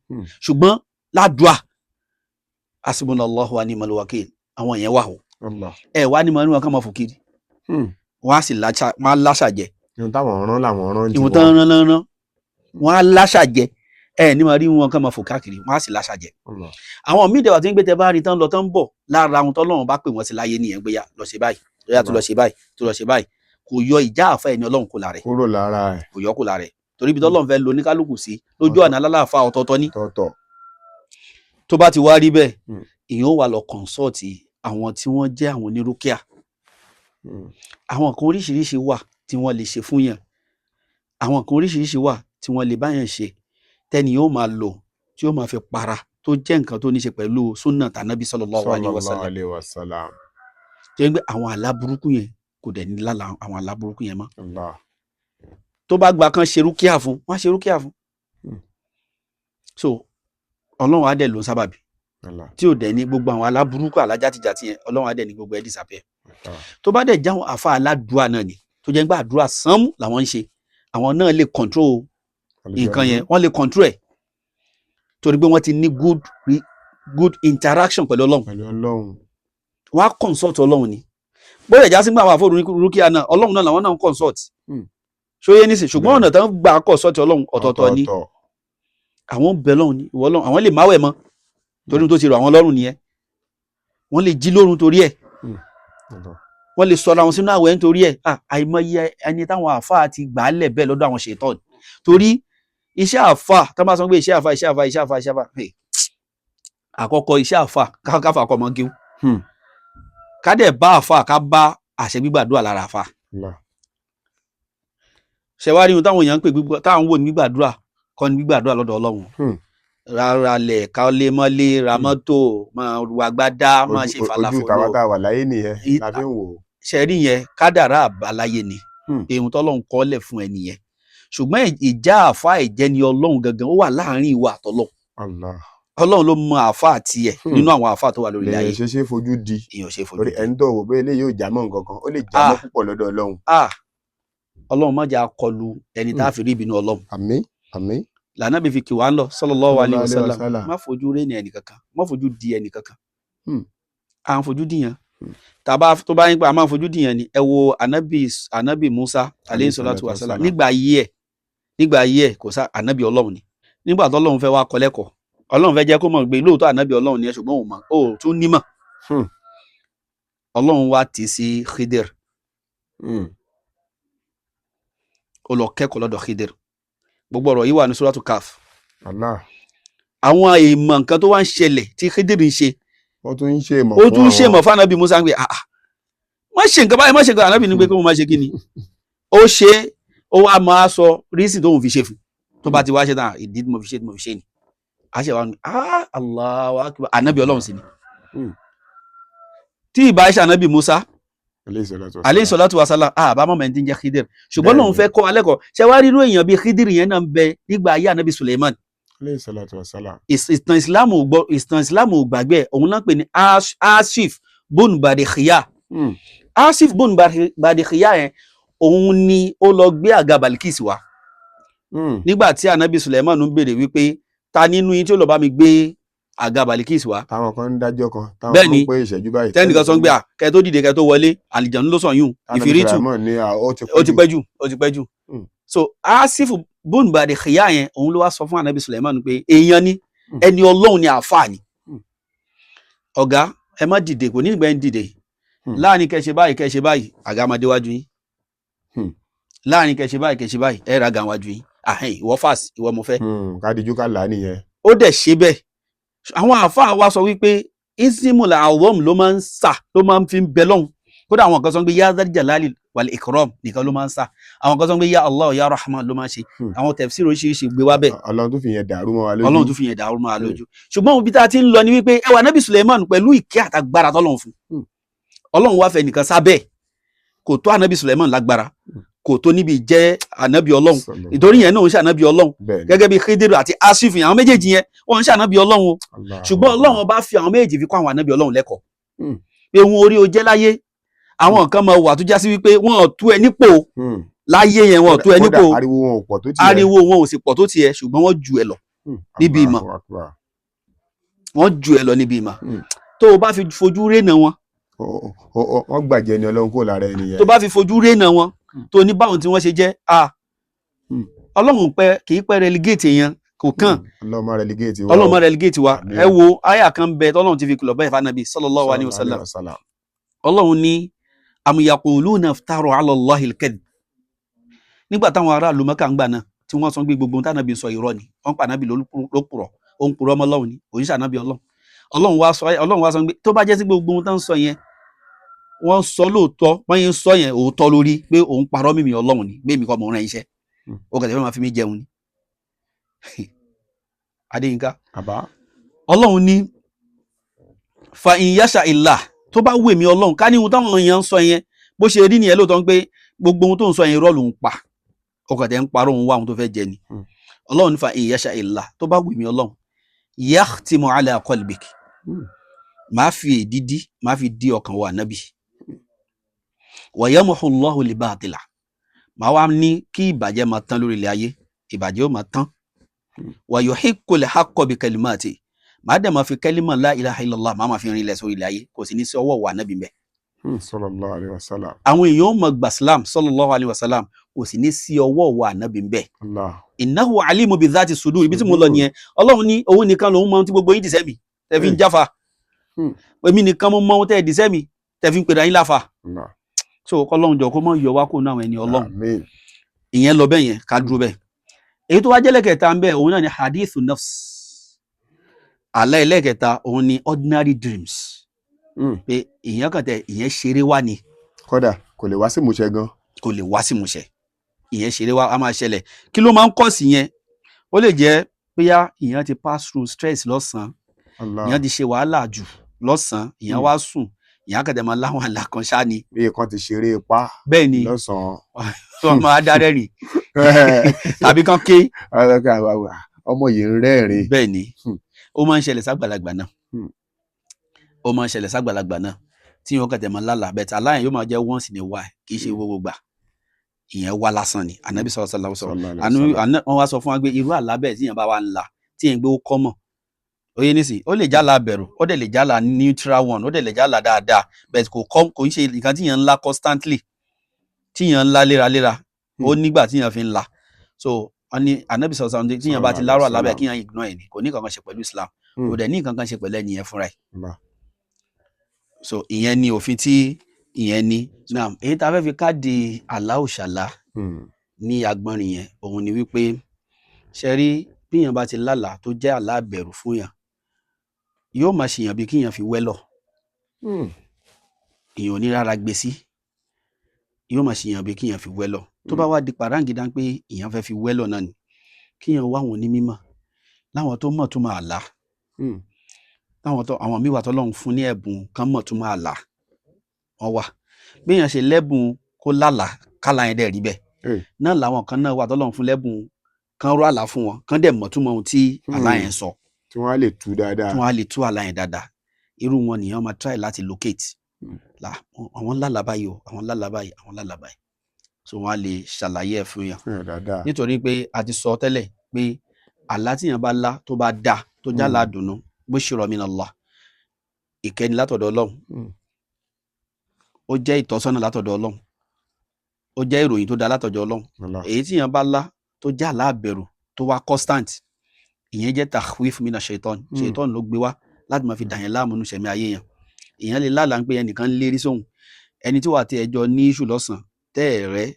ṣùgbọ́n ládùúrà hasbunallahu wa ni'mal wakil àwọn yẹn wà o ẹ wá ní mọ ní wọn kàn máa fò kiri wọn á sì láṣà jẹ ìwọ̀n táwọn ọ̀rán làwọn ọ̀rán ìwọ̀n tán rán wọn á láṣà jẹ ẹ ní máa rí wọn kàn máa fò káàkiri wọn á sì láṣà jẹ àwọn míì dẹwà tí ń gbé tẹ bá rí tán lọ tán bọ̀ lára ohun tọ́lọ́run bá pè wọ́n sí láyé nìyẹn gbéyà lọ ṣe báyìí lọ́yà tó lọ ṣe báyìí tó lọ ṣe báyìí kò yọ ìjà àfa ẹni Ọlọ́run kò lára ẹ̀ kúrò lára ẹ̀ kò yọ kò lára ẹ̀ torí ibi tọ́lọ́run fẹ́ lo oníkálukú sí lójú ọ̀nà alálàáfà ọ̀tọ̀ọ̀tọ̀ ní tó bá ti wá rí bẹ́ẹ̀ èèyàn wà lọ kọ̀ǹsọ́ọ̀tì àwọn tí wọ́n jẹ́ àwọn onírúkíà àwọn kan oríṣiríṣi wà tí wọ́n lè ṣe fún yàn àwọn kan oríṣiríṣi wà tí wọ́n lè báyàn ṣe tẹ́ni yóò máa lò tí yóò máa fi para tó jẹ́ nǹkan tó ní ṣe pẹ̀lú súnà tànàbí sallallahu alaihi wasallam tó yẹ pé àwọn àlá burúkú yẹn kò dẹ̀ ní lálà àwọn àlá burúkú yẹn mọ́ tó bá gba kan ṣe rúkíà fún wọ́n á ṣe rúkíà fún so Ọlọ́run á dẹ̀ ló ń sábàbí tí ò dẹ̀ ní gbogbo àwọn àlá burúkú àlá játijàti yẹn Ọlọ́run á dẹ̀ ní gbogbo ẹ̀ disappear tó bá dẹ̀ jáwọn àfa aládùúà náà ni tó jẹ́ pé àdúrà sánmú làwọn ń ṣe àwọn náà lè control nǹkan yẹn wọ́n lè control ẹ̀ torí pé wọ́n ti ní good interaction pẹ̀lú Ọlọ́run wọ́n á consult Ọlọ́run ni bóyá ìjà sí pé àwọn àfọ̀rù rúkìá náà Ọlọ́run náà làwọn náà ń consult ṣóyé nísìn ṣùgbọ́n ọ̀nà tán gbà consult Ọlọ́run ọ̀tọ̀ọ̀tọ̀ ni àwọn bẹ̀ lọ́run ni ìwọ Ọlọ́run àwọn lè máwẹ̀ mọ́ torí tó ti rọ àwọn lọ́rùn nìyẹn wọ́n lè jí lórun torí ẹ̀ wọ́n lè sọ̀rọ̀ àwọn sínú àwẹ̀ nítorí ẹ̀ àìmọye ẹni táwọn àáfàá ti gbà á lẹ̀ bẹ́ẹ̀ lọ́dọ̀ àwọn ṣètọ́n torí iṣẹ́ àáfàá tá bá sọ pé iṣẹ́ àáfàá àkọ́kọ́ iṣẹ́ àáfàá káfà kọ́ mọ́ gíw ká dẹ̀ bá àáfàá ká bá àṣẹ gbígbàdúrà lára àáfàá ṣẹwárí ohun táwọn èèyàn ń pè táwọn wò ní gbígbàdúrà kọ́ ní gbígbàdúrà lọ́dọ̀ Ọlọ́run rárá lẹ̀ ká lé mọ́lé ra mọ́tò máa wàgbádá máa ṣe falafolo ojú tàwa tá a wà láyé nìyẹn la fi ń wò ó ṣẹ̀rí yẹn kádàrá àbáláyé ni èèyàn tọ́lọ́run kọ́lẹ̀ fún ẹni yẹn ṣùgbọ́n ìjà àfa ìjẹni ọlọ́run gangan ó wà láàrin ìwà àtọ́lọ́run ọlọ́run ló mọ àfa àti ẹ̀ nínú àwọn àfa tó wà lórí ayé lèyìn ṣe fojú di èèyàn ṣe fojú lórí ẹni tó wò pé eléyìí ò jámọ́ nǹkan kan ó lè jámọ́ púpọ̀ lọ́dọ̀ ọlọ́run. ọlọ́run má jẹ́ akọlù ẹni tá a fi rí ìbínú ọlọ́run. àmín àmín. lànà bí fi kì wá ń lọ sallallahu alaihi wasallam má fojú rí ní ẹnì kankan má fojú di ẹnì kankan à ń fojú dìyàn tàbá tó bá yín pé a máa ń fojú dìyàn ni ẹ wo anabi Musa alayhi salatu wasalam nígbà ayé ẹ kò sá anabi ọlọ́run ni nígbà tó ọlọ́run fẹ́ wá kọ́ lẹ́kọ̀ọ́ ọlọ́run fẹ́ jẹ́ kó mọ̀ gbé lóòótọ́ anabi ọlọ́run ni ẹ ṣùgbọ́n òun mọ̀ ó tún nímọ̀ ọlọ́run wá tì sí Khidir ó lọ kẹ́kọ̀ọ́ lọ́dọ̀ Khidir gbogbo ọ̀rọ̀ yìí wà ní suratu Kaf àwọn ìmọ̀ nǹkan tó wá ń ṣẹlẹ̀ tí Khidir ń ṣe ó tún ń ṣe mọ̀ fún anabi Musa ń gbé má ṣe nǹkan báyìí má ṣe nǹkan anabi ní pé kí wọ́n má ṣe kí ni ó ṣe ó wá máa sọ rísì tóun fi ṣe fún tó bá ti wá ṣe tán ìdí tí mo fi ṣe ni a ṣe wá ní Allahu Akbar anabi ọlọ́run sí ni tí ìbá ṣe anabi Musa alayhi salatu wasalam bá mọ̀ mẹ́ntí ń jẹ́ Khidir ṣùgbọ́n lòun fẹ́ kọ́ alẹ́kọ̀ọ́ ṣe wá rírú èèyàn bíi Khidir yẹn náà ń bẹ nígbà ayé anabi Suleiman alayhi salatu wasalam ìtàn Islam ò gbàgbé òun náà pè ní Asif bun Badikhiya Asif bun Badikhiya yẹn òun ni ó lọ gbé àga Balikis wá nígbà tí anabi Suleiman ń béèrè wípé ta nínú yín tí ó lọ bá mi gbé àga Balikis wá. táwọn kan ń dájọ́ kan táwọn kan ń pé ìṣẹ́jú báyìí. tẹ́nìkan sọ ń gbé kẹ́ tó dìde kẹ́ tó wọlé àlìjànú ló sàn yún ìfìrìtù ó ti pẹ́ jù. so Asif bun Badikhiya yẹn òun ló wá sọ fún anabi Suleiman pé èèyàn ni ẹni ọlọ́run ni àáfàá ni. ọ̀gá ẹ má dìde kò ní ìgbẹ́ ń dìde láàrin kẹ́ ṣe báyìí àga máa déwájú yín láàrin kẹ́ ṣe báyìí ẹ ra gàn wájú yín ìwọ fàs ìwọ mo fẹ́. kádìjú ká là á nìyẹn. ó dẹ̀ ṣe bẹ́ẹ̀ àwọn àáfàá wa sọ wípé ismul azam ló máa ń sà ló máa ń fi bẹ lọ́hùn kódà àwọn kan sọ pé ya zal jalali wal ikram nìkan ló máa ń sà àwọn kan sọ pé ya Allah ya Rahman ló máa ń ṣe àwọn tafsir oríṣiríṣi gbé wá bẹ́ẹ̀. ọlọ́run tó fi yẹn dàrú mọ́ wa lójú. ṣùgbọ́n ibi tá a ti ń lọ ni wípé ẹwà nabi Suleiman pẹ̀lú ìkẹ́ àtàgbára tọ́lọ́run fún ọlọ́run wá fẹ́ nìkan sábẹ́ kò tó anabi Suleiman lágbára kò tó níbi jẹ́ ànábì ọlọ́run ìtorí yẹn náà ń ṣe ànábì ọlọ́run gẹ́gẹ́ bí Khidir àti Asif àwọn méjèèjì yẹn wọ́n ń ṣe ànábì ọlọ́run o ṣùgbọ́n ọlọ́run bá fi àwọn méjèèjì fi kọ́ àwọn ànábì ọlọ́run lẹ́kọ̀ọ́ pé wọn orí o jẹ́ láyé àwọn nǹkan máa wà tó já sí wípé wọ́n ò tú ẹ nípò láyé yẹn wọ́n ò tú ẹ nípò ariwo wọn ò sì pọ̀ tó tiẹ̀ ṣùgbọ́n wọ́n ju ẹ lọ níbi ìmọ̀ tó o bá fi fojú rénà wọn. wọ́n gbàjẹ́ ni ọlọ́run kò lára ẹni yẹn. tó bá fi fojú rénà wọn tó ní báwọn tí wọ́n ṣe jẹ́ ọlọ́run kì í pẹ́ relegate yẹn kò kàn ọlọ́run máa relegate wa ẹ wo àyà kan bẹ tọ́lọ́run ti fi kìlọ̀ bẹ́ẹ̀ fanabi sallallahu alaihi wasallam ọlọ́run ní am yaquluna iftara ala Allahi al-kadhib nígbà táwọn aráàlú Mẹ́kà ń gbà náà tí wọ́n sọ pé gbogbo tánàbí sọ irọ́ ni wọ́n pa ànábì ló purọ́ ó ń purọ́ ọmọ ọlọ́run ni òyìnbó ànábì ọlọ́run wá sọ pé tó bá jẹ́ sí gbogbo ohun tó ń sọ yẹn wọ́n sọ lóòótọ́ wọ́n yẹn sọ yẹn òótọ́ lórí pé òun parọ́ mímí ọlọ́run ni pé èmi kọ́ mọ̀ ọ́n rán iṣẹ́ ó kẹ̀lẹ́ fẹ́ máa fi mí jẹun ni. Adéyínká ọlọ́run ní fa in yasha illah tó bá wù mí ọlọ́run ká ní ohun táwọn èèyàn ń sọ yẹn bó ṣe rí nìyẹn lóòótọ́ pé gbogbo ohun tó ń sọ yẹn irọ́ lòun pa ó kẹ̀lẹ́ ń parọ́ òun wá ohun tó fẹ́ jẹ ni ọlọ́run ní fa in yasha illah tó bá wù mí ọlọ́run yakhtimu ala qalbik máa fi èdídí máa fi dí ọkàn wa nábì wa yamhu Allahu al-batila máa wá ní kí ìbàjẹ́ máa tán lórí ilẹ̀ ayé ìbàjẹ́ ó máa tán wa yuhiqqu al-haqqa bi kalimati máa dẹ̀ máa fi kẹ́límà la ilaha illallah máa fi rin ilẹ̀ sórí ilẹ̀ ayé kò sí ní sí ọwọ́ wa nábì bẹ́ẹ̀. sallallahu alaihi wasallam. àwọn èèyàn mọ̀ gbà Islam sallallahu alaihi wasallam kò sí ní sí ọwọ́ wa nábì bẹ́ẹ̀. innahu alimu bi dhati sudur ibi tí mo lọ nìyẹn ọlọ́run ní òun nìkan lòun mọ tí gbogbo yín dìsẹ́ mi tẹ́ fi ń jáfa èmi nìkan mo mọ ohun tẹ́ ẹ dìsẹ́ mi tẹ́ fi ń pèrè ayín láfa so kọ́lọ́run jọ kó mọ̀ yọ wá kó náà ẹni ọlọ́run ìyẹn lọ bẹ́ẹ̀ yẹn ká dúró bẹ́ẹ̀ èyí tó wá jẹ́ lẹ́kẹ̀ẹ́ta ń bẹ òun náà ni hadithu nafs àlá ẹlẹ́kẹ̀ẹ́ta òun ni ordinary dreams pé ìyẹn kàn tẹ ìyẹn ṣeré wá ni kódà kò lè wá sí ìmúṣẹ gan kò lè wá sí ìmúṣẹ ìyẹn ṣeré wá a máa ṣẹlẹ̀ kí ló máa ń kọ̀ sí yẹn ó lè jẹ́ bóyá ìyẹn ti pass through stress lọ́sàn-án ìyẹn ti ṣe wàhálà jù lọ́sàn-án ìyẹn wá sùn ìyá kẹ̀tẹ̀ máa láwọn àlá kan ṣáà ni. bí kan ti ṣeré ipá bẹ́ẹ̀ ni lọ́sàn-án wọ́n máa dárẹ́rìn tàbí kan ké. ọmọ yìí ń rẹ́rìn. bẹ́ẹ̀ ni ó máa ń ṣẹlẹ̀ ságbàlagbà náà ó máa ń ṣẹlẹ̀ ságbàlagbà náà tí wọ́n kẹ̀tẹ̀ máa lálàá bẹ́ẹ̀ tí aláyẹn yóò máa jẹ́ once in a while kì í ṣe gbogbo gbà ìyẹn wá lásán ni Ànábì sallallahu alaihi wasallam wọ́n wá sọ fún wa pé irú àlá bẹ́ẹ̀ tí yẹn bá wà ńlá tí yẹn gbé ó kọ́mọ̀ oye nísìn ó lè jálà bẹ̀rù ó dẹ̀ lè jálà neutral one ó dẹ̀ lè jálà dáadáa bẹ́ẹ̀ kò ń ṣe nǹkan tí yẹn ńlá constantly tí yẹn ńlá léraléra ó nígbà tí yẹn fi ńlá so wọ́n ní Ànábì sallallahu alaihi wasallam tí yẹn bá ti lárò àlá bẹ́ẹ̀ kí yẹn ignore ẹ̀ ní kò ní kankan ṣe pẹ̀lú Islam kò dẹ̀ ní kankan ṣe pẹ̀lú ẹni yẹn fúnra ẹ̀ so ìyẹn ni òfin tí ìyẹn ní náà èyí tá a fẹ́ fi káàdì àlá òṣàlá ní agbọ́nrin yẹn òun ni wípé ṣe rí bíyàn bá ti lálàá tó jẹ́ àlá àbẹ̀rù fún yàn yóò máa ṣèyàn bí kíyàn fi wẹ́lọ̀ èèyàn ò ní rárá gbé sí yóò máa ṣèyàn bí kíyàn fi wẹ́lọ̀ tó bá wá di pàráǹgídá pé èèyàn fẹ́ fi wẹ́lọ̀ náà ni kíyàn wá wọn ní mímọ̀ láwọn tó mọ̀ tó máa là àwọn míì wà tọ́lọ́run fún ní ẹ̀bùn kan mọ̀ tó máa là wọ́n wà bíyàn ṣe lẹ́bùn kó lálàá kálá yẹn dẹ̀ rí bẹ́ẹ̀ náà làwọn kan náà wà tọ́lọ́run fún lẹ́bùn kan rọ àlá fún wọn kan dẹ̀ mọ̀ túmọ̀ ohun tí àlá yẹn sọ tí wọ́n á lè tú dáadáa tí wọ́n á lè tú àlá yẹn dáadáa irú wọn nìyẹn máa try láti locate là àwọn lálàá báyìí o àwọn lálàá báyìí àwọn lálàá báyìí so wọ́n á lè ṣàlàyé ẹ̀ fún yàn nítorí pé a ti sọ tẹ́lẹ̀ pé àlá tí yàn bá lá tó bá dá tó já ládùnnú bushra min Allah ìkẹ́ni látọ̀dọ̀ Ọlọ́run ó jẹ́ ìtọ́sọ́nà látọ̀dọ̀ Ọlọ́run ó jẹ́ ìròyìn tó dá látọ̀dọ̀ Ọlọ́run èyí tí yàn bá lá tó já láàbẹ̀rù tó wá constant ìyẹn jẹ́ takhwif mina shaitan shaitan ló gbé wá láti máa fi dàyẹn láàmú nínú ìṣẹ̀mí ayé yẹn èèyàn lè lálàá pé ẹnìkan lérí sóhun ẹni tí wà tí ẹjọ́ ní iṣu lọ́sàn tẹ́ẹ̀rẹ́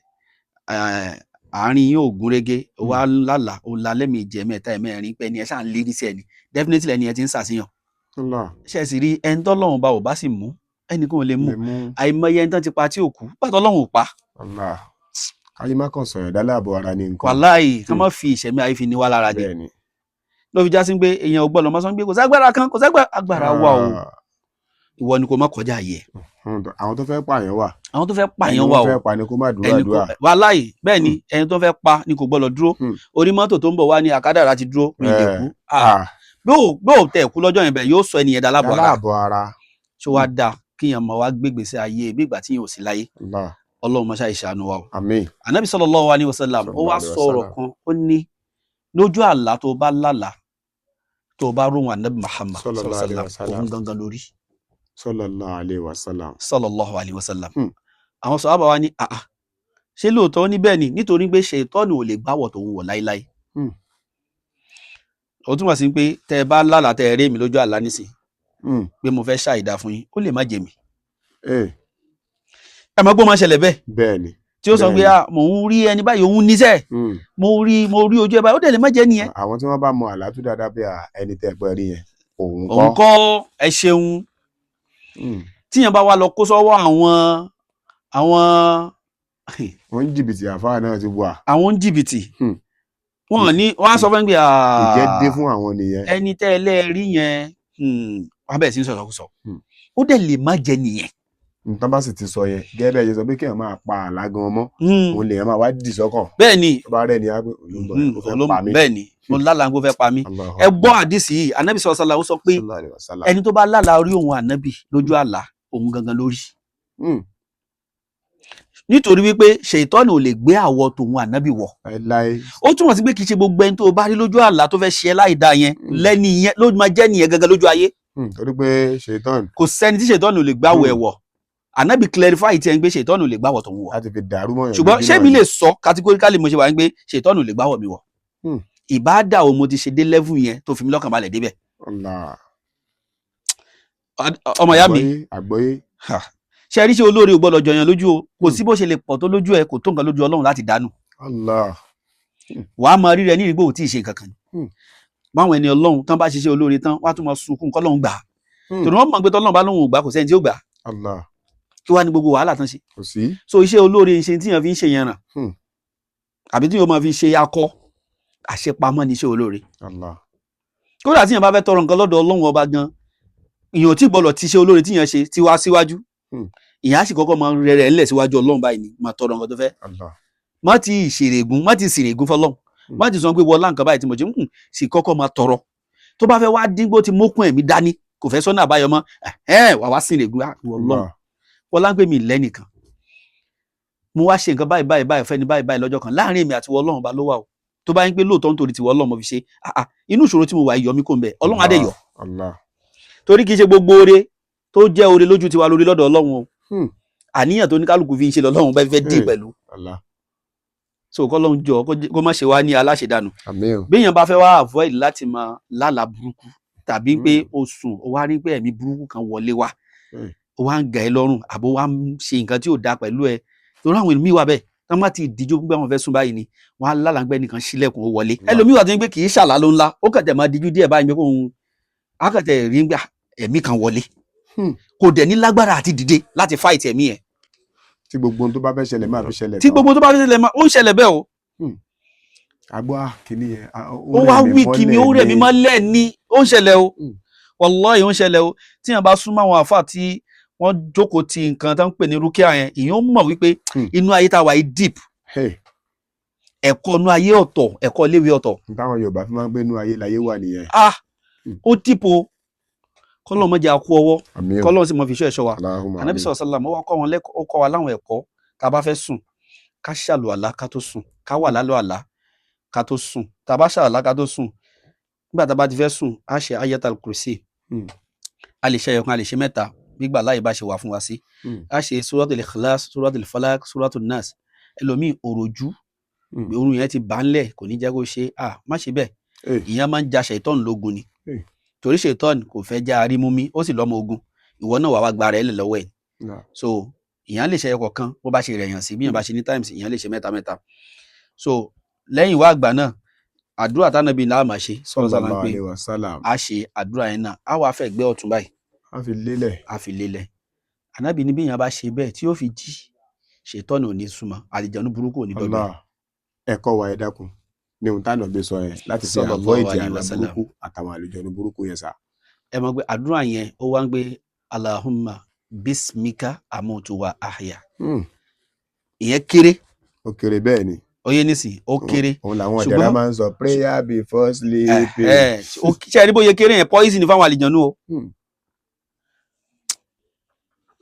àárín yóò gúnrégé wá lálàá ó la lẹ́mìí ìjẹ́mẹ́ta ẹ̀mẹ́rin pé ẹni ẹ ṣáà ń lérí sí ẹni definitely ẹni ẹ ti ń ṣàṣeyàn ṣe sì rí ẹni tọ́lọ́run bá ò bá sì mú ẹnìkan ò lè mú àìmọye ẹni tán ti pa tí ò kú pàtó Ọlọ́run ò pa. káyé má kàn sọ̀rọ̀ dáláàbò ara ní nǹkan. wàláì ká má fi ìṣẹ̀mí ayé fi ní wá lára jẹ ló fi já sí pé èèyàn ò gbọ́dọ̀ máa sọ pé kò ságbára kan kò ságbára agbára wà o ìwọ ni kò má kọjá ayé. àwọn tó fẹ́ pààyàn wà. àwọn tó fẹ́ pààyàn wà o ẹni tó fẹ́ pa ni kó má dúró àdúrà. wàláì bẹ́ẹ̀ ni ẹni tó fẹ́ pa ni kò gbọ́dọ̀ dúró orí mọ́tò tó ń bọ̀ wá ní àkádàrá ti dúró mi lè kú bí ò tẹ̀ kú lọ́jọ́ yẹn bẹ́ẹ̀ yóò sọ ẹni yẹn dálábọ̀ ara ṣó wá dáa kíyàn máa wá gbégbèsè ayé bí ìgbà tí yẹn ò sí láyé Ọlọ́run máa ṣàìṣàánú wa o. Àmín. Ànábì sallallahu alaihi wasallam ó wá sọ̀rọ̀ kan ó ní lójú àlá tó bá lálàá tó bá róhun Ànábì Muhammad sallallahu alaihi wasallam òun gangan lórí. Sallallahu alaihi wasallam. Sallallahu alaihi wasallam. Àwọn sàhábà wa ní àà ṣé lóòótọ́ ní bẹ́ẹ̀ ni nítorí pé ṣètọ́nù ò lè gbáwọ̀ tó ń wọ̀ láíláí. Ó túmọ̀ sí pé tẹ́ ẹ bá lálàá tẹ́ ẹ rí mi lójú àlá nísìn pé mo fẹ́ ṣàìdá fún yín ó lè má jẹ mi. Ẹ mọ̀ pé ó máa ṣẹlẹ̀ bẹ́ẹ̀. Bẹ́ẹ̀ni. Tí ó sọ pé mò ń rí ẹni báyìí òun níṣẹ́ mo rí ojú ẹ báyìí ó dẹ̀ lè má jẹ́ nìyẹn. Àwọn tí wọ́n bá mọ àlá tó dáadáa bí ẹni tẹ́ ẹ pẹ́ rí yẹn òun kọ́ ẹ ṣeun tíyẹn bá wá lọ kó sọ́wọ́ àwọn jìbìtì àfáà náà ti wà. àwọn jìbìtì wọ́n á sọ fún mi ìjẹ́ dé fún àwọn nìyẹn. ẹni tẹ́ ẹ lẹ́ẹ̀rí yẹn wọ́n bẹ̀rẹ̀ sí ń sọ̀sọ̀kúsọ ó dẹ̀ lè má jẹ́ nìyẹn. nǹkan bá sì ti sọ yẹn gẹ́gẹ́ bẹ́ẹ̀ ṣe sọ pé kéèyàn máa pa àlá gan mọ́ òun lèèyàn máa wá dì sọ́kàn. bẹ́ẹ̀ ni tó bá rẹ̀ ní agbẹ́ olóńgbò ó fẹ́ pa mí. bẹ́ẹ̀ ni mo lálàá kó fẹ́ pa mí. ẹ gbọ́ àdìsí yìí Ànábì sallallahu alaihi wasallam ó sọ pé ẹni tó bá lálàá orí òun Ànábì lójú àlá òun gangan lórí. nítorí wípé ṣètọ́nù ò lè gbé àwọ̀ tòun Ànábì wọ̀. ó túmọ̀ sí pé kì í ṣe gbogbo ẹni tó bá rí lójú àlá tó fẹ́ ṣe ẹ́ láì dáa yẹn lẹ́ni yẹn ló máa jẹ́ nìyẹn gangan lójú ayé. torí pé ṣètọ́nù. kò sẹ́ni tí ṣètọ́nù ò lè gbáwọ̀ ẹ̀ wọ̀ Ànábì clarify ti ẹ̀ ń gbé ṣètọ́nù lè gbáwọ̀ tó ń wọ̀. láti fi dàrú mọ́ yẹn. ṣùgbọ́n ṣé mi lè sọ categorically mo ṣe wà ń gbé ṣètọ́nù lè gbáwọ̀ mi wọ̀. ìbáàdà o mo ti ṣe dé level yẹn tó fi mi lọ́kàn balẹ̀ débẹ̀. ọmọ ìyá mi ṣe rí ṣe olóore ò gbọ́dọ̀ jọyàn lójú o kò sí bó ṣe lè pọ̀ tó lójú ẹ kò tó nǹkan lójú Ọlọ́run láti dánù. wàá máa rí rẹ ní ìrìgbò tí ì ṣe nǹkan kan báwọn ẹni Ọlọ́run tán bá ṣiṣẹ́ olóore tán wàá tún máa sunkún kọ́ lọ́run gbà tòun wọ́n mọ̀ pé tọ́lọ́run bá lóhùn ò gbà kò sẹ́ni tí ó gbà kí wàá ní gbogbo wàhálà tán ṣe. so iṣẹ́ olóore ṣe tí yẹn fi ń ṣe yẹn ràn àbí tí yóò máa fi ṣe akọ àṣepamọ́ ní iṣẹ́ olóore. kódà tí yẹn bá fẹ́ tọrọ nǹkan lọ́dọ̀ Ọlọ́run ọba gan ìyàn tí gbọ́dọ̀ ti ṣe olóore tí yẹn ṣe ti wá síwájú ìyẹn á sì kọ́kọ́ máa rẹ̀ ńlẹ̀ síwájú Ọlọ́run báyìí ni máa tọrọ nǹkan tó fẹ́ má ti ṣèrègùn má ti sìrègùn fọ́lọ́run má ti sọ pé wọlá nǹkan báyìí tí mo ṣe sì kọ́kọ́ máa tọrọ tó bá fẹ́ wá díngbó ti mókun ẹ̀mí dání kò fẹ́ sọ́nà àbáyọ mọ́ wà wá sìrègùn Ọlọ́run wọlá ń pè mí lẹ́nìkan mo wá ṣe nǹkan báyìí fẹ́ni báyìí lọ́jọ́ kan láàrin èmi àti Ọlọ́run bá ló wà o tó bá ń pé lóòótọ́ nítorí tiwọ́ Ọlọ́run mo fi ṣe inú ìṣòro tí mo wà yọ mí kò ń bẹ Ọlọ́run á dẹ̀ yọ torí kì í ṣe gbogbo oore tó jẹ́ oore lójú tiwa lórí lọ́dọ̀ Ọlọ́run o àníyàn tó ní kálukú fi ń ṣe lọ́lọ́run bá fẹ́ dì pẹ̀lú so kọ́lọ́run jọ kó má ṣe wá ní aláṣẹdànù béèyàn bá fẹ́ wá avoid láti máa lálàá burúkú tàbí pé o sùn o wá rí pé ẹ̀mí burúkú kan wọlé wá o wá ń gà ẹ́ lọ́rùn àbó wá ń ṣe nǹkan tí ò dáa pẹ̀lú ẹ torí àwọn ènìyàn wà bẹ́ẹ̀ tán bá ti díjú gbé wọn fẹ́ sùn báyìí ni wọn á lálàgbẹ́ nìkan sílẹ̀kùn ó wọlé ẹlòmíì wà tó ń gbé kì í ṣàlá ló ńlá ó kàn tẹ̀ máa díjú díẹ̀ báyìí pé kóun á kàn tẹ̀ rí gbà ẹ̀mí kan wọlé kò dẹ̀ ní lágbára àti dìde láti fight ẹ̀mí ẹ̀. tí gbogbo ohun tó bá fẹ́ ṣẹlẹ̀ máa fi ṣẹlẹ̀ tí gbogbo ohun tó bá fẹ́ ṣẹlẹ̀ máa ó ń ṣẹlẹ̀ bẹ́ẹ̀ o. àgbọ̀ kìíní yẹn ó wá wí kí mi ó rẹ̀ mí máa lẹ̀ ní ó ń ṣẹlẹ̀ o wallahi ó ń ṣẹlẹ̀ o tí yẹn bá súnmọ́ àwọn àfáà tí wọ́n jókòó ti nǹkan tó ń pè ní rúkìá yẹn ìyẹn ó mọ̀ wípé inú ayé tá a wà yìí deep ẹ̀kọ́ inú ayé ọ̀tọ̀ ẹ̀kọ́ léwe ọ̀tọ̀. táwọn Yorùbá fi máa ń gbé inú ayé láyé wà nìyẹn. ó deep o kọ́lọ́ mọ́ jẹ́ àkú ọwọ́ kọ́lọ́ sì mọ́ fi iṣẹ́ ẹ̀ṣọ́ wa Ànábì sallallahu ó kọ́ wa láwọn ẹ̀kọ́ tá a bá fẹ́ sùn ká ṣàlù àlá ká tó sùn ká wà lálọ́ àlá ká tó sùn tá a bá ṣàlù àlá ká tó sùn nígbà tá a bá ti fẹ́ sùn á ṣe ayatul kursi a lè ṣe ẹyọkan a lè ṣe mẹ́ta gbígbà láyé bá ṣe wà fún wa sí a ṣe suratul ikhlas suratul falak suratul nas ẹlòmíì òròjú orun yẹn ti bá ń lẹ̀ kò ní jẹ́ kó ṣe má ṣe bẹ́ẹ̀ ìyẹn máa ń ja ṣẹ̀tọ́n lógun ni torí ṣètọ́n kò fẹ́ já arímúmí ó sì lọ́mọ ogun ìwọ náà wàá gba rẹ̀ lẹ̀ lọ́wọ́ ẹ̀ so ìyẹn lè ṣe ẹyọ kọ̀ọ̀kan bó bá ṣe rẹ̀yàn sí bí yẹn bá ṣe ní times ìyẹn lè ṣe mẹ́ta so lẹ́yìn wá àgbà náà àdúrà tánàbí náà máa ṣe sallallahu alaihi wasallam a ṣe àdúrà yẹn náà a wà fẹ́ gbé ọ̀tún báyìí a fi lélẹ̀ ànábì ní bí yẹn bá ṣe bẹ́ẹ̀ tí ó fi jí ṣètọ́n ò ní súnmọ́ àlìjànú burúkú ò ní dọ́gbẹ́. ẹ̀kọ́ wa ẹ dákun ní ohun táwọn ọ̀gbẹ́ sọ yẹn láti fi avoid àlá burúkú àtàwọn àlùjọ̀nnú burúkú yẹn sá. ẹ mọ̀ pé àdúrà yẹn ó wá ń gbé Allahumma bismika amutu wa ahya. ìyẹn kéré. ó kéré bẹ́ẹ̀ ni. ó yé nísìn ó kéré. òun làwọn ọ̀dẹ́rẹ́ máa ń sọ prayer before sleeping. ṣé ẹ rí bóyá kéré yẹn poison fáwọn àlùjọ̀nnú o.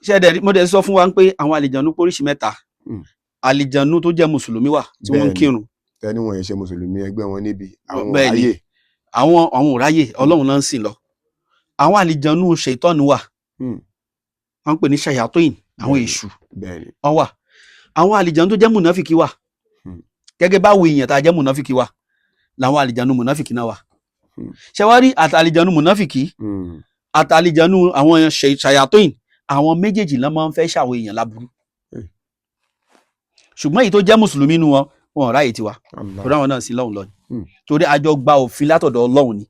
ṣé ẹ dẹ̀ mo dẹ̀ sọ fún wa pé àwọn àlùjọ̀nnú póríṣi mẹ́ta àlùjọ̀nnú tó jẹ́ mùsùlùmí wà tí wọ́n ń kírun tẹni wọn yẹn ṣe mùsùlùmí ẹgbẹ́ wọn níbi àwọn òráyè àwọn òráyè Ọlọ́run náà ń sìn lọ àwọn àlìjànú ṣètọ́nù wà wọ́n ń pè ní ṣayatóìn àwọn èṣù wọ́n wà àwọn àlìjànú tó jẹ́ mùnáfìkì wà gẹ́gẹ́ báwo èèyàn tá a jẹ́ mùnáfìkì wà làwọn àlìjànú mùnáfìkì náà wà ṣẹwárí àtàlìjànú mùnáfìkì àtàlìjànú àwọn ṣayatóìn àwọn méjèèjì ló máa ń fẹ́ ṣàwọn èèyàn láburú ṣùgbọ́n èyí tó jẹ́ mùsùlùmí nu wọn wọn ráyè tiwa torí àwọn náà sí lọ́hùn lọ ni torí àjọ gba òfin látọ̀dọ̀ Ọlọ́run ni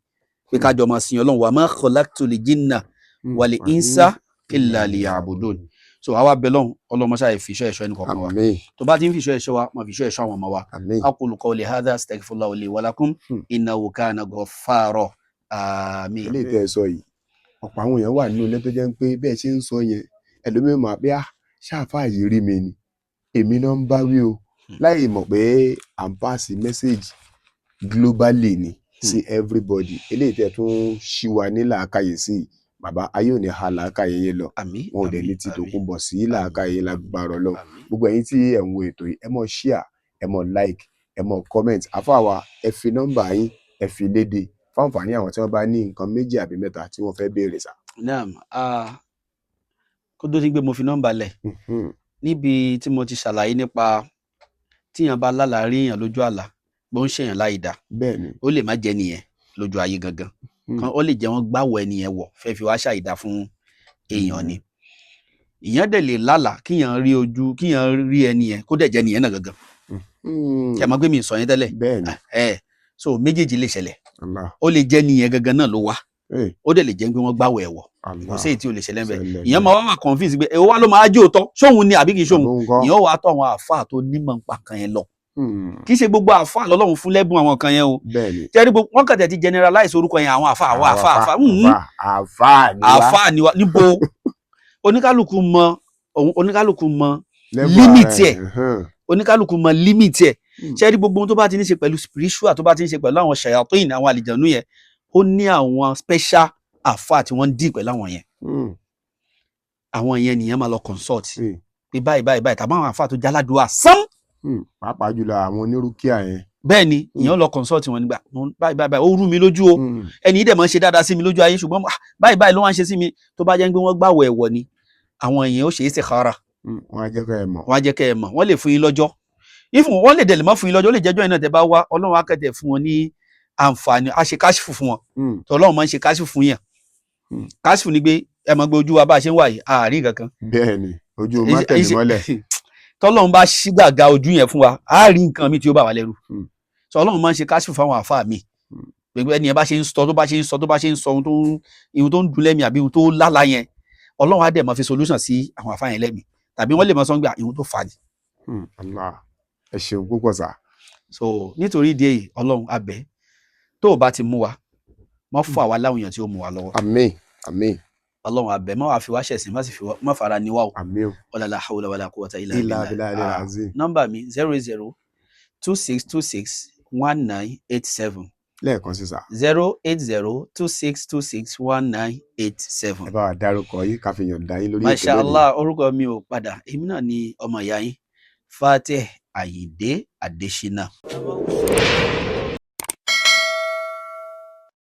pé kájọ máa sin Ọlọ́run wa ma khalaqtul jinna wal insa illa liya'budun so àwa bẹ lọ́hùn ọlọ́mọṣá ìfìṣọ́ ẹ̀ṣọ́ ẹnì kọ̀ọ̀kan wa tó bá ti ń fìṣọ́ ẹ̀ṣọ́ wa máa fìṣọ́ ẹ̀ṣọ́ àwọn ọmọ wa aqulu qawli hadha astaghfirullahu li wa lakum innahu kana ghaffara àmín. ilé ìtẹ́ ẹ sọ yìí ọ̀pọ̀ àwọn èèyàn wà nínú ilé tó jẹ́ ń pé bẹ́ẹ̀ ṣe ń sọ yẹn ẹlòmíràn máa pé ṣáàfáà yìí rí mi ni èmi náà ń bá wí o láì mọ̀ pé à ń pàṣẹ message globally ni sí everybody eléyìí tẹ́ tún ṣí wa ní làákàyè sí bàbá ayé ò ní ha làákàyè yẹn lọ wọn ò dẹ̀ ní ti tòkun bọ̀ sí làákàyè lágbára lọ gbogbo ẹ̀yin tí ẹ̀ ń wo ètò yìí ẹ mọ̀ share ẹ mọ̀ like ẹ mọ̀ comment àfàwà ẹ fi nọ́mbà yín ẹ fi léde fáǹfààní àwọn tí wọ́n bá ní nǹkan méjì àbí mẹ́ta tí wọ́n fẹ́ béèrè sá. naam kó tó ti gbé mo fi nọ́mbà lẹ̀ níbi tí mo ti ṣàlàyé nípa tíyàn bá lálàá rí èèyàn lójú àlá bó ń ṣèyàn láì dá ó lè má jẹ nìyẹn lójú ayé gangan kan ó lè jẹ wọn gbáwọ ẹnìyẹn wọ fẹ́ fi wá ṣàìdá fún èèyàn ni ìyẹn dẹ̀ lè lálàá kíyàn rí ẹni yẹn kó dẹ̀ jẹ nìyẹn náà gangan kí ẹ máa gbé mi sọ yẹn tẹ́lẹ̀ so méjèèjì lè ṣẹlẹ̀ ó lè jẹ nìyẹn gangan náà ló wá ó dẹ̀ lè jẹ́ pé wọ́n gbáwọ ẹ̀ wọ̀ kò sí èyí tí ò lè ṣẹlẹ̀ bẹ́ẹ̀ ìyẹn máa wá confuse pé èwo wá ló máa jó tọ́ sóhun ni àbí kì í sóhun ìyẹn wàá tọ̀ àwọn àáfàá tó nímọ̀ nípa kan yẹn lọ kì í ṣe gbogbo àfa lọ́lọ́run fún lẹ́bùn àwọn kan yẹn o bẹ́ẹ̀ni tẹ́rí gbogbo wọ́n kàn tẹ̀ ti generalize orúkọ yẹn àwọn àfa àfa ni wa níbo oníkálukú mọ limit ẹ̀ oníkálukú mọ limit ẹ̀ tẹ́rí gbogbo tó bá ti ní ṣe pẹ̀lú spiritual tó bá ti ní ṣe pẹ̀lú àwọn shayatin àwọn àlìjànú yẹn ó ní àwọn special àfa tí wọ́n ń dì pẹ̀lú àwọn yẹn àwọn yẹn nìyẹn máa lọ consult pé báyìí tàbí àwọn àfa tó jáládùá sán. Pàápàá jùlọ àwọn onírúkìá yẹn. bẹ́ẹ̀ ni ìyẹn lọ consult wọn nígbà báyìí ó rú mi lójú o ẹni dẹ̀ máa ń ṣe dáadáa sí mi lójú ayé ṣùgbọ́n báyìí ló wá ń ṣe sí mi tó bá jẹ́ pé wọ́n gbàwọ̀ ẹ̀wọ̀ ni àwọn èèyàn ó ṣe é sèkára. wọ́n á jẹ́ kẹ́ ẹ mọ̀. wọ́n lè fún yín lọ́jọ́ wọ́n lè dẹ̀lẹ̀ mọ́ fún yín lọ́jọ́ ó lè jẹ́jọ́ yín náà tẹ́ bá wá ọlọ́run á kẹ́tẹ̀ fún wọn ní àǹfààní a ṣe káṣífù fún wọn tó ọlọ́run máa ń ṣe káṣífù fún yàn káṣífù ni pé ẹ mọ̀ pé ojú wa bá a ṣe ń wà yìí àárín kankan. bẹ́ẹ̀ni ojú má tẹ̀lé mọ́lẹ̀. tọ́lọ́run bá ṣí gbàgà ojú yẹn fún wa á rí nǹkan mi tí ó bà wá lẹ́rù sọ ọlọ́run máa ń ṣe káṣífù fáwọn àfáà mi pẹ̀lú ẹni yẹn bá ṣe ń sọ tó bá ṣe ń sọ ohun tó ń dùn lẹ́mìí àbí ohun tó lálá yẹn ọlọ́run á dẹ̀ máa fi solution sí àwọn àfáà yẹn lẹ́mìí tàbí wọ́n lè máa sọ gbà ohun tó fà ní. Allah ẹ ṣeun púpọ̀ sá. so nítorí ìdí èyí ọlọ́run abẹ́ tó o bá ti mú wa mọ́ fún àwa láwọn èèyàn tí ó mú wa lọ́wọ́. àmín. ọlọ́run abẹ́ má wàá fi wá ṣẹ̀sìn má fara ní wa o. àmín o. wala la hawla wala quwwata illa billah. nọ́mbà mi 0026261987. lẹ́ẹ̀kan sí sá. 08026261987. ẹ bá wa dárúkọ yìí ká fi yọ̀ǹda yín lórí ètò lónìí. Masha Allah orúkọ mi ò padà èmi náà ni ọmọ ìyá yín Fatih Ayinde Adesina.